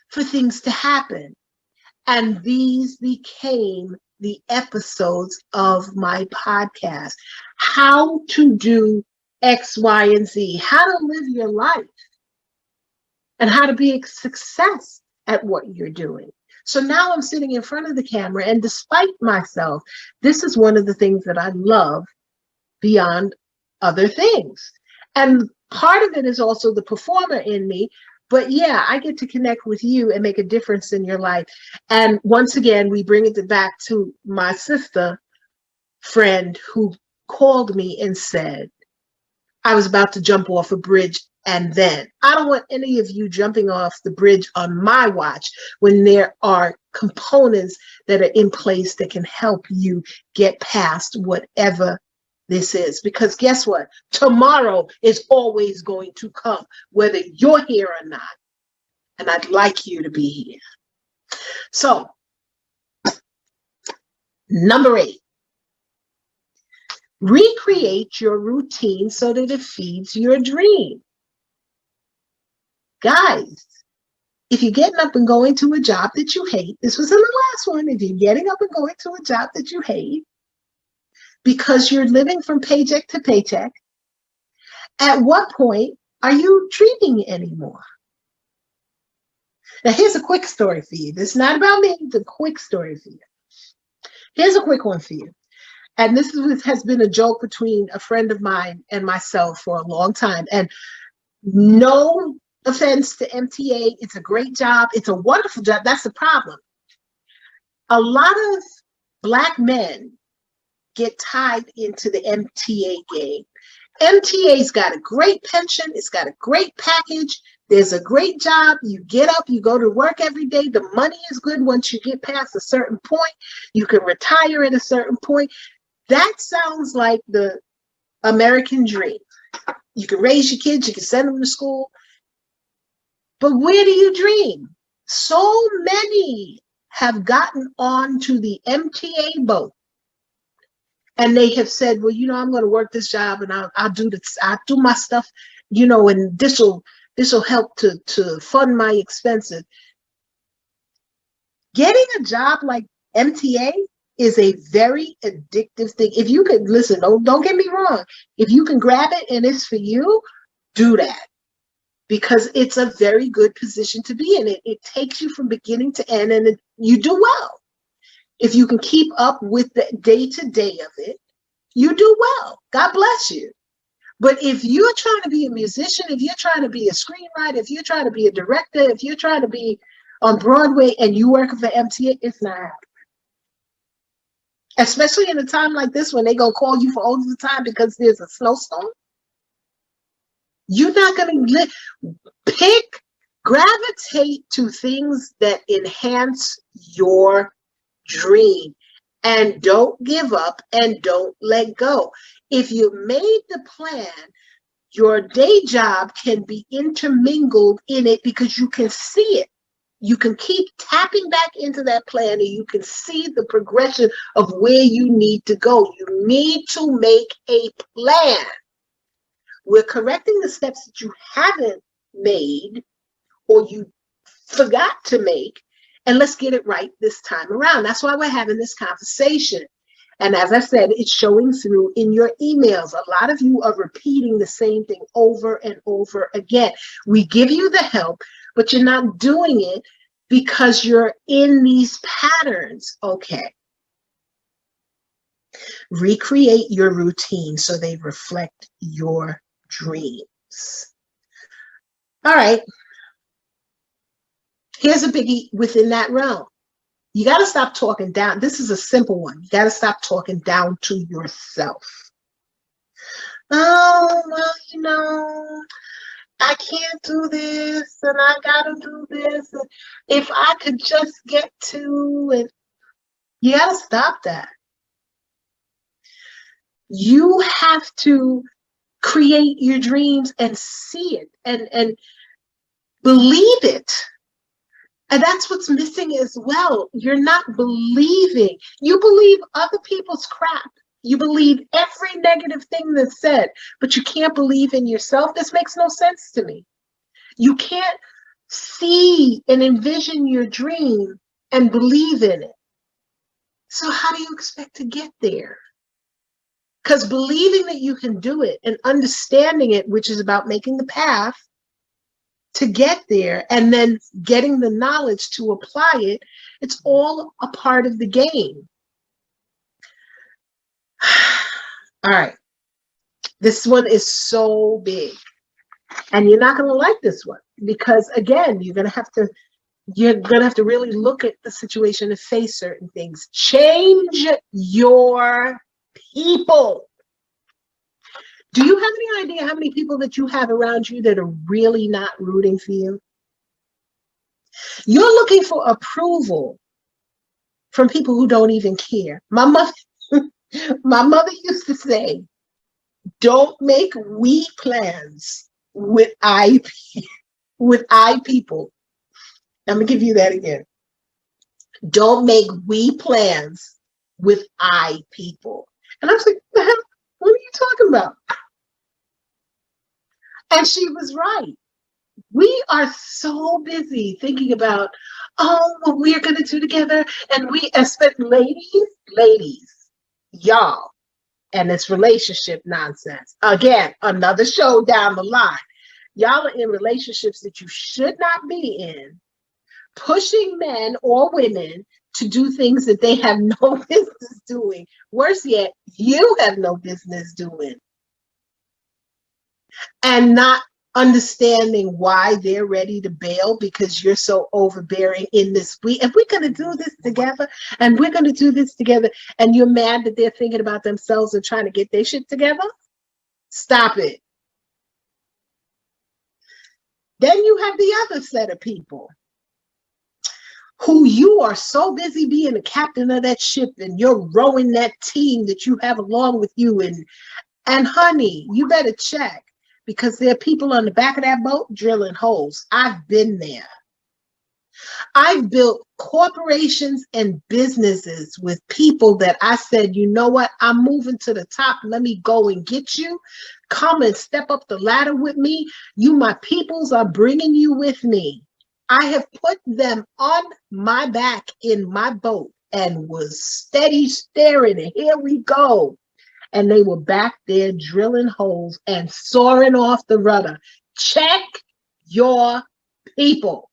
for things to happen. And these became the episodes of my podcast. How to do X, Y, and Z, how to live your life, and how to be a success at what you're doing. So now I'm sitting in front of the camera, and despite myself, this is one of the things that I love beyond other things. And part of it is also the performer in me. But yeah, I get to connect with you and make a difference in your life. And once again, we bring it back to my sister friend who called me and said, I was about to jump off a bridge. And then I don't want any of you jumping off the bridge on my watch when there are components that are in place that can help you get past whatever this is. Because guess what? Tomorrow is always going to come, whether you're here or not. And I'd like you to be here. So, number 8. Recreate your routine so that it feeds your dream. Guys, if you're getting up and going to a job that you hate, this was in the last one, if you're getting up and going to a job that you hate, because you're living from paycheck to paycheck, at what point are you dreaming anymore? Now, here's a quick story for you. This is not about me. It's a quick story for you. Here's a quick one for you. And this has been a joke between a friend of mine and myself for a long time. And no offense to MTA. It's a great job. It's a wonderful job. That's the problem. A lot of Black men get tied into the MTA game. MTA's got a great pension. It's got a great package. There's a great job. You get up, you go to work every day. The money is good once you get past a certain point. You can retire at a certain point. That sounds like the American dream. You can raise your kids, you can send them to school. But where do you dream? So many have gotten on to the MTA boat. And they have said, well, I'm going to work this job and I'll do this. I'll do my stuff, and this will help to fund my expenses. Getting a job like MTA is a very addictive thing. If you could listen, don't get me wrong. If you can grab it and it's for you, do that. Because it's a very good position to be in. It takes you from beginning to end, and you do well. If you can keep up with the day-to-day of it, you do well. God bless you. But if you're trying to be a musician, if you're trying to be a screenwriter, if you're trying to be a director, if you're trying to be on Broadway and you work for MTA, it's not happening. Especially in a time like this when they're going to call you for overtime because there's a snowstorm. You're not going to gravitate to things that enhance your dream, and don't give up and don't let go. If you made the plan, your day job can be intermingled in it because you can see it. You can keep tapping back into that plan and you can see the progression of where you need to go. You need to make a plan. We're correcting the steps that you haven't made or you forgot to make, and let's get it right this time around. That's why we're having this conversation. And as I said, it's showing through in your emails. A lot of you are repeating the same thing over and over again. We give you the help, but you're not doing it because you're in these patterns. Okay. Recreate your routine so they reflect your dreams. All right. Here's a biggie within that realm. You got to stop talking down. This is a simple one. You got to stop talking down to yourself. Oh, well, I can't do this and I got to do this. And if I could just get to it, you got to stop that. You have to create your dreams and see it and believe it. And that's what's missing as well. You're not believing. You believe other people's crap. You believe every negative thing that's said, but you can't believe in yourself. This makes no sense to me. You can't see and envision your dream and believe in it. So how do you expect to get there? Because believing that you can do it and understanding it, which is about making the path to get there and then getting the knowledge to apply it, it's all a part of the game. All right. This one is so big. And you're not going to like this one because, again, you're going to have to really look at the situation and face certain things. Change your people. Do you have any idea how many people that you have around you that are really not rooting for you? You're looking for approval from people who don't even care. My mother used to say, don't make we plans with I people. I'm going to give you that again. Don't make we plans with I people. And I was like, what are you talking about? And she was right. We are so busy thinking about, what we're going to do together. And we expect ladies, y'all, and this relationship nonsense. Again, another show down the line. Y'all are in relationships that you should not be in, pushing men or women to do things that they have no business doing. Worse yet, you have no business doing. And not understanding why they're ready to bail because you're so overbearing in this. If we're going to do this together and we're going to do this together and you're mad that they're thinking about themselves and trying to get their shit together, stop it. Then you have the other set of people who you are so busy being the captain of that ship and you're rowing that team that you have along with you. And honey, you better check because there are people on the back of that boat drilling holes. I've been there. I've built corporations and businesses with people that I said, you know what? I'm moving to the top. Let me go and get you. Come and step up the ladder with me. You, my peoples, are bringing you with me. I have put them on my back in my boat and was steady staring, and here we go. And they were back there drilling holes and soaring off the rudder. Check your people.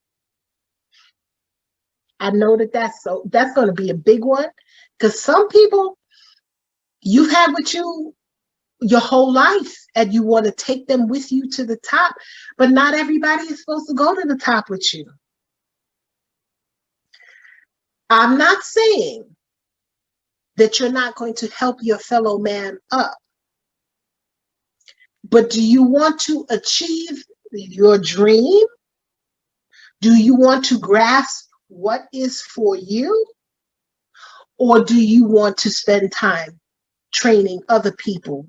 I know that's going to be a big one because some people you've had with you your whole life and you want to take them with you to the top, but not everybody is supposed to go to the top with you. I'm not saying that you're not going to help your fellow man up, but do you want to achieve your dream? Do you want to grasp what is for you? Or do you want to spend time training other people?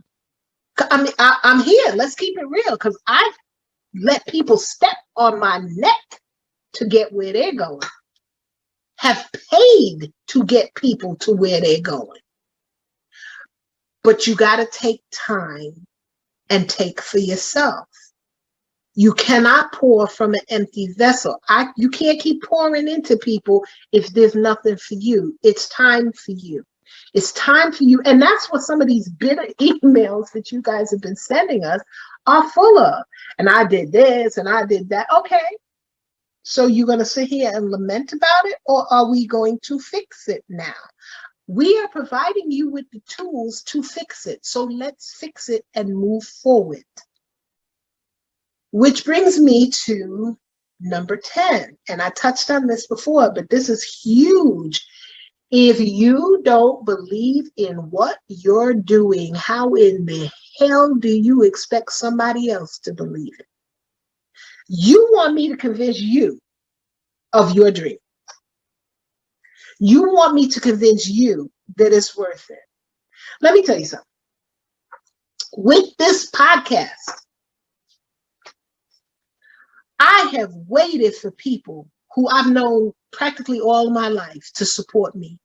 I mean, I'm here. Let's keep it real because I've let people step on my neck to get where they're going. Have paid to get people to where they're going. But you got to take time and take for yourself. You cannot pour from an empty vessel. You can't keep pouring into people if there's nothing for you. It's time for you. It's time for you. And that's what some of these bitter emails that you guys have been sending us are full of. And I did this and I did that. Okay. So you're going to sit here and lament about it, or are we going to fix it now? We are providing you with the tools to fix it. So let's fix it and move forward. Which brings me to Number 10, and I touched on this before, but this is huge. If you don't believe in what you're doing, how in the hell do you expect somebody else to believe it? You want me to convince you of your dream. You want me to convince you that it's worth it. Let me tell you something. With this podcast, I have waited for people who I've known practically all my life to support me.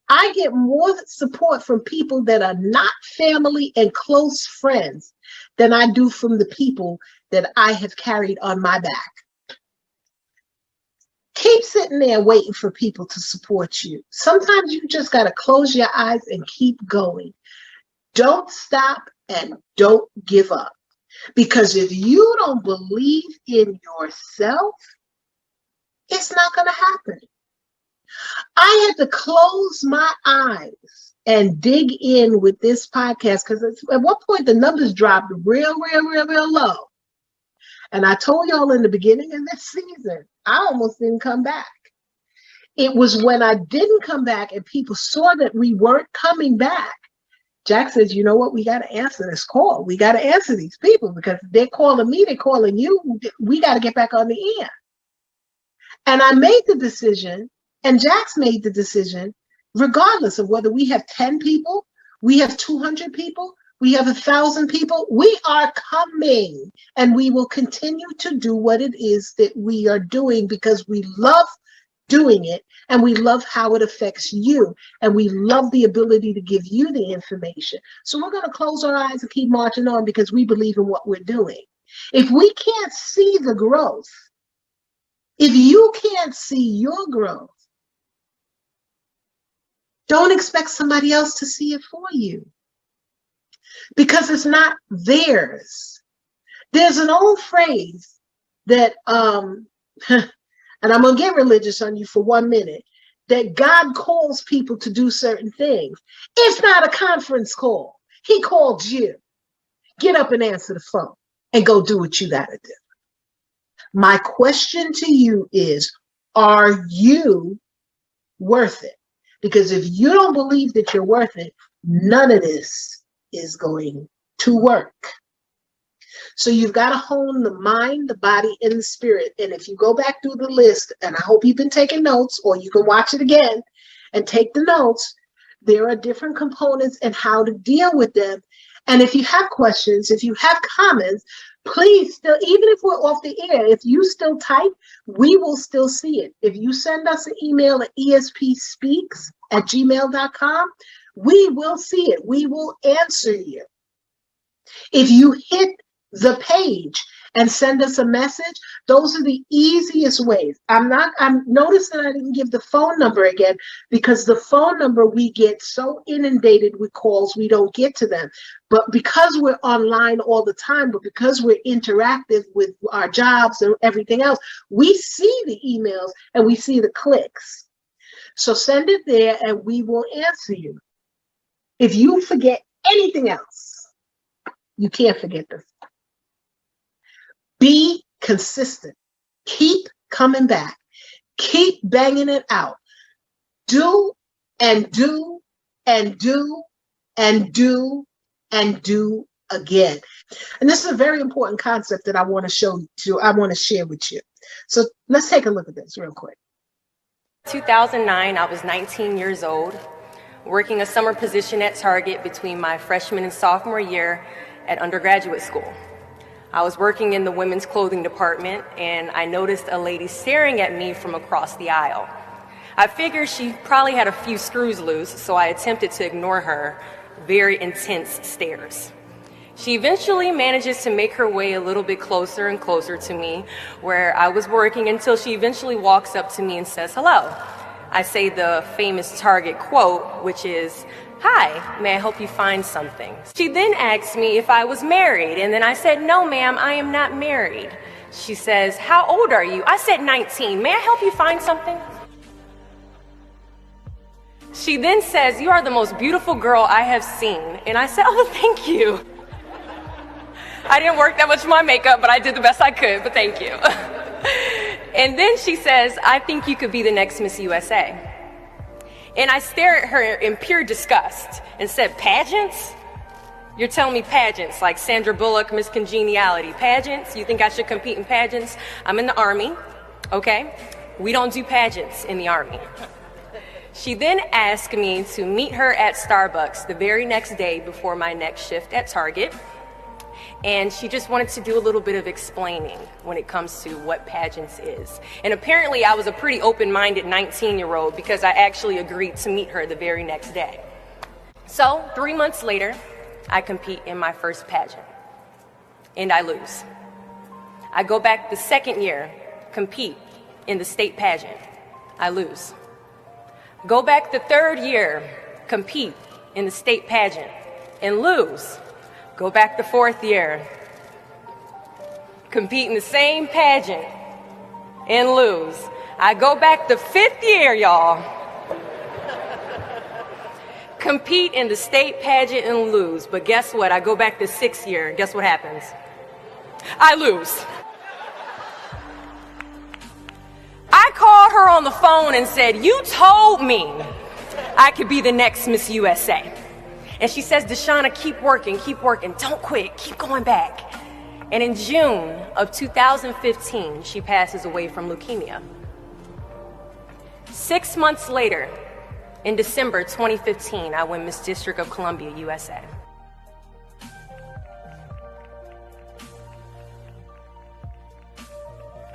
I get more support from people that are not family and close friends than I do from the people that I have carried on my back. Keep sitting there waiting for people to support you. Sometimes you just got to close your eyes and keep going. Don't stop and don't give up. Because if you don't believe in yourself, it's not going to happen. I had to close my eyes and dig in with this podcast because at one point the numbers dropped real low. And I told y'all in the beginning of this season, I almost didn't come back. It was when I didn't come back and people saw that we weren't coming back. Jack says, you know what? We got to answer this call. We got to answer these people because they're calling me, they're calling you. We got to get back on the air. And I made the decision, and Jack's made the decision, regardless of whether we have 10 people, we have 200 people, we have 1,000 people, we are coming, and we will continue to do what it is that we are doing because we love doing it and we love how it affects you and we love the ability to give you the information. So we're going to close our eyes and keep marching on because we believe in what we're doing. If we can't see the growth, if you can't see your growth, don't expect somebody else to see it for you because it's not theirs. There's an old phrase that, and I'm going to get religious on you for 1 minute, that God calls people to do certain things. It's not a conference call. He called you. Get up and answer the phone and go do what you got to do. My question to you is, are you worth it? Because if you don't believe that you're worth it, none of this is going to work. So you've got to hone the mind, the body, and the spirit. And if you go back through the list, and I hope you've been taking notes, or you can watch it again and take the notes, there are different components and how to deal with them. And if you have questions, if you have comments, please still, even if we're off the air, if you still type, we will still see it. If you send us an email at espspeaks@gmail.com, we will see it. We will answer you. If you hit the page and send us a message, those are the easiest ways. Notice that I didn't give the phone number again because the phone number, we get so inundated with calls, we don't get to them. But because we're online all the time, but because we're interactive with our jobs and everything else, we see the emails and we see the clicks. So send it there and we will answer you. If you forget anything else, you can't forget this. Be consistent. Keep coming back. Keep banging it out. Do and do and do and do and do again. And this is a very important concept that I want to share with you. So let's take a look at this real quick. 2009, I was 19 years old, working a summer position at Target between my freshman and sophomore year at undergraduate school. I was working in the women's clothing department and I noticed a lady staring at me from across the aisle. I figured she probably had a few screws loose, so I attempted to ignore her very intense stares. She eventually manages to make her way a little bit closer and closer to me where I was working until she eventually walks up to me and says hello. I say the famous Target quote, which is, "Hi, may I help you find something?" She then asked me if I was married, and then I said, "No, ma'am, I am not married." She says, "How old are you?" I said, 19. "May I help you find something?" She then says, "You are the most beautiful girl I have seen." And I said, "Oh, thank you." I didn't work that much on my makeup, but I did the best I could, but thank you. And then she says, I think you could be the next Miss USA. And I stare at her in pure disgust and said, pageants? You're telling me pageants, like Sandra Bullock, Miss Congeniality. Pageants? You think I should compete in pageants? I'm in the Army, okay? We don't do pageants in the Army. She then asked me to meet her at Starbucks the very next day before my next shift at Target. And she just wanted to do a little bit of explaining when it comes to what pageants is. And apparently I was a pretty open-minded 19-year-old because I actually agreed to meet her the very next day. So 3 months later, I compete in my first pageant, and I lose. I go back the second year, compete in the state pageant. I lose. Go back the third year, compete in the state pageant, and lose. Go back the fourth year, compete in the same pageant, and lose. I go back the fifth year, y'all. Compete in the state pageant and lose. But guess what? I go back the sixth year. Guess what happens? I lose. I called her on the phone and said, you told me I could be the next Miss USA. And she says, Deshauna, keep working, don't quit, keep going back. And in June of 2015, she passes away from leukemia. 6 months later, in December 2015, I win Miss District of Columbia, USA.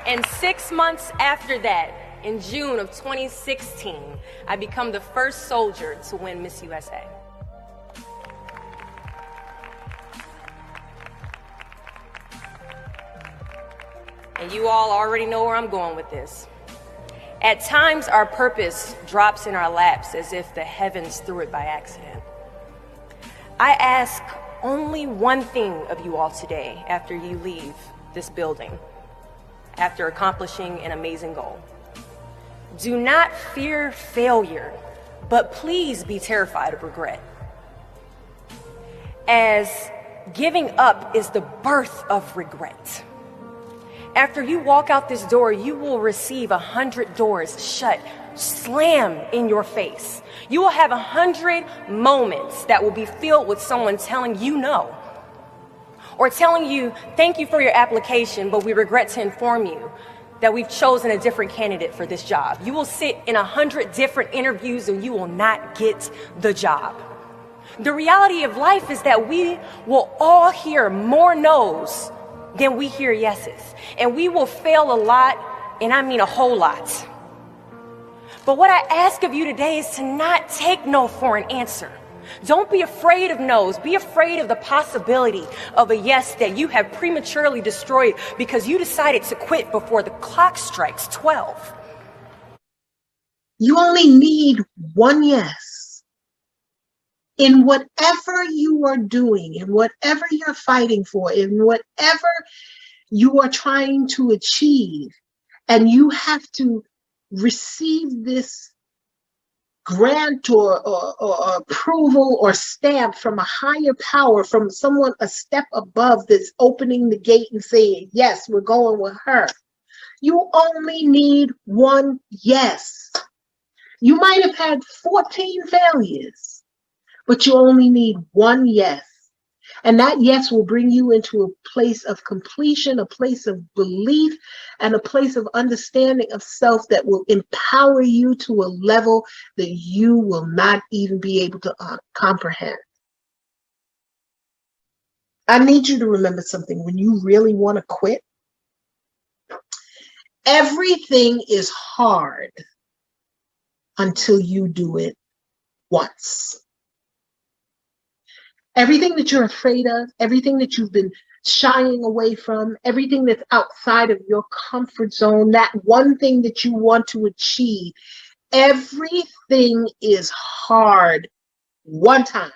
And 6 months after that, in June of 2016, I become the first soldier to win Miss USA. And you all already know where I'm going with this. At times, our purpose drops in our laps as if the heavens threw it by accident. I ask only one thing of you all today after you leave this building, after accomplishing an amazing goal. Do not fear failure, but please be terrified of regret. As giving up is the birth of regret. After you walk out this door, you will receive 100 doors shut, slam in your face. You will have 100 moments that will be filled with someone telling you no, or telling you, thank you for your application, but we regret to inform you that we've chosen a different candidate for this job. You will sit in 100 different interviews and you will not get the job. The reality of life is that we will all hear more no's than we hear yeses. And we will fail a lot, and I mean a whole lot. But what I ask of you today is to not take no for an answer. Don't be afraid of no's. Be afraid of the possibility of a yes that you have prematurely destroyed because you decided to quit before the clock strikes 12. You only need one yes. In whatever you are doing, in whatever you're fighting for, in whatever you are trying to achieve, and you have to receive this grant or approval or stamp from a higher power, from someone a step above that's opening the gate and saying, yes, we're going with her. You only need one yes. You might have had 14 failures, but you only need one yes. And that yes will bring you into a place of completion, a place of belief, and a place of understanding of self that will empower you to a level that you will not even be able to comprehend. I need you to remember something. When you really want to quit, everything is hard until you do it once. Everything that you're afraid of, everything that you've been shying away from, everything that's outside of your comfort zone, that one thing that you want to achieve, everything is hard one time.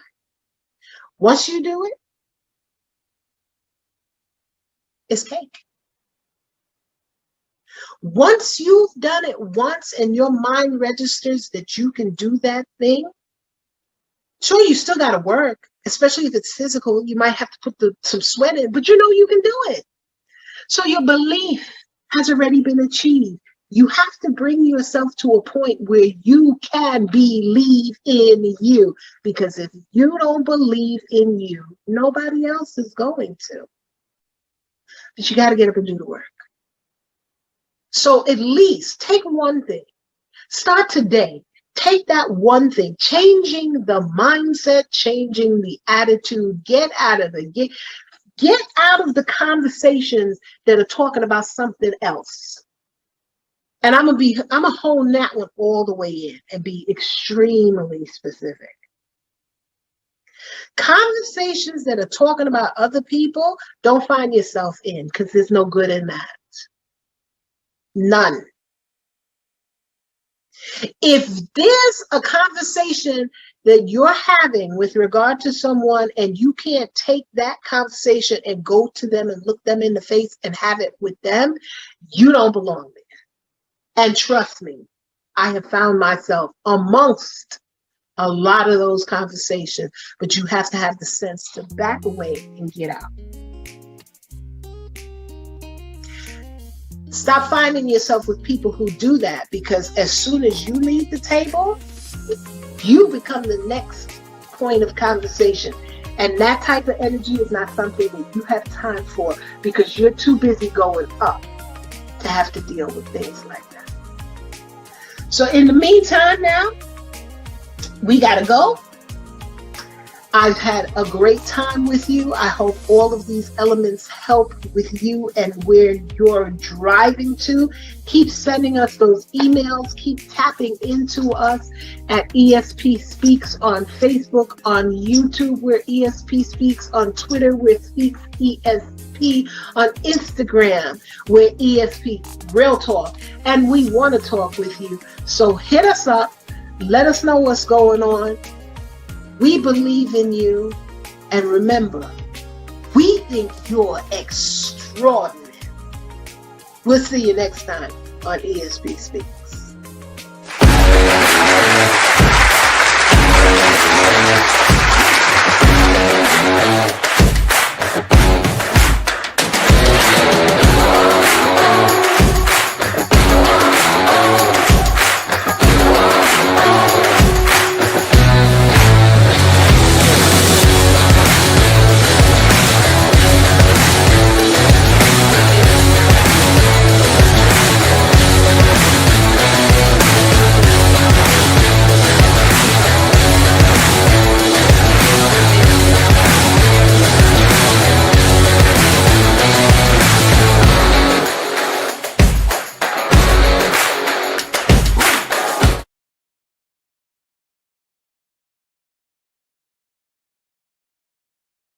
Once you do it, it's cake. Once you've done it once and your mind registers that you can do that thing, sure, you still got to work. Especially if it's physical, you might have to put some sweat in, but you know you can do it. So your belief has already been achieved. You have to bring yourself to a point where you can believe in you, because if you don't believe in you, nobody else is going to. But you got to get up and do the work. So at least take one thing. Start today. Take that one thing, changing the mindset, changing the attitude. Get out of the conversations that are talking about something else. And I'm gonna hone that one all the way in and be extremely specific. Conversations that are talking about other people, don't find yourself in, because there's no good in that. None. If there's a conversation that you're having with regard to someone and you can't take that conversation and go to them and look them in the face and have it with them, you don't belong there. And trust me, I have found myself amongst a lot of those conversations, but you have to have the sense to back away and get out. Stop finding yourself with people who do that, because as soon as you leave the table, you become the next point of conversation. And that type of energy is not something that you have time for, because you're too busy going up to have to deal with things like that. So in the meantime now, we got to go. I've had a great time with you. I hope all of these elements help with you and where you're driving to. Keep sending us those emails. Keep tapping into us at ESP Speaks on Facebook, on YouTube, we're ESP Speaks, on Twitter, we're Speaks ESP, on Instagram, we're ESP Real Talk. And we want to talk with you. So hit us up. Let us know what's going on. We believe in you, and remember, we think you're extraordinary. We'll see you next time on ESP Speak.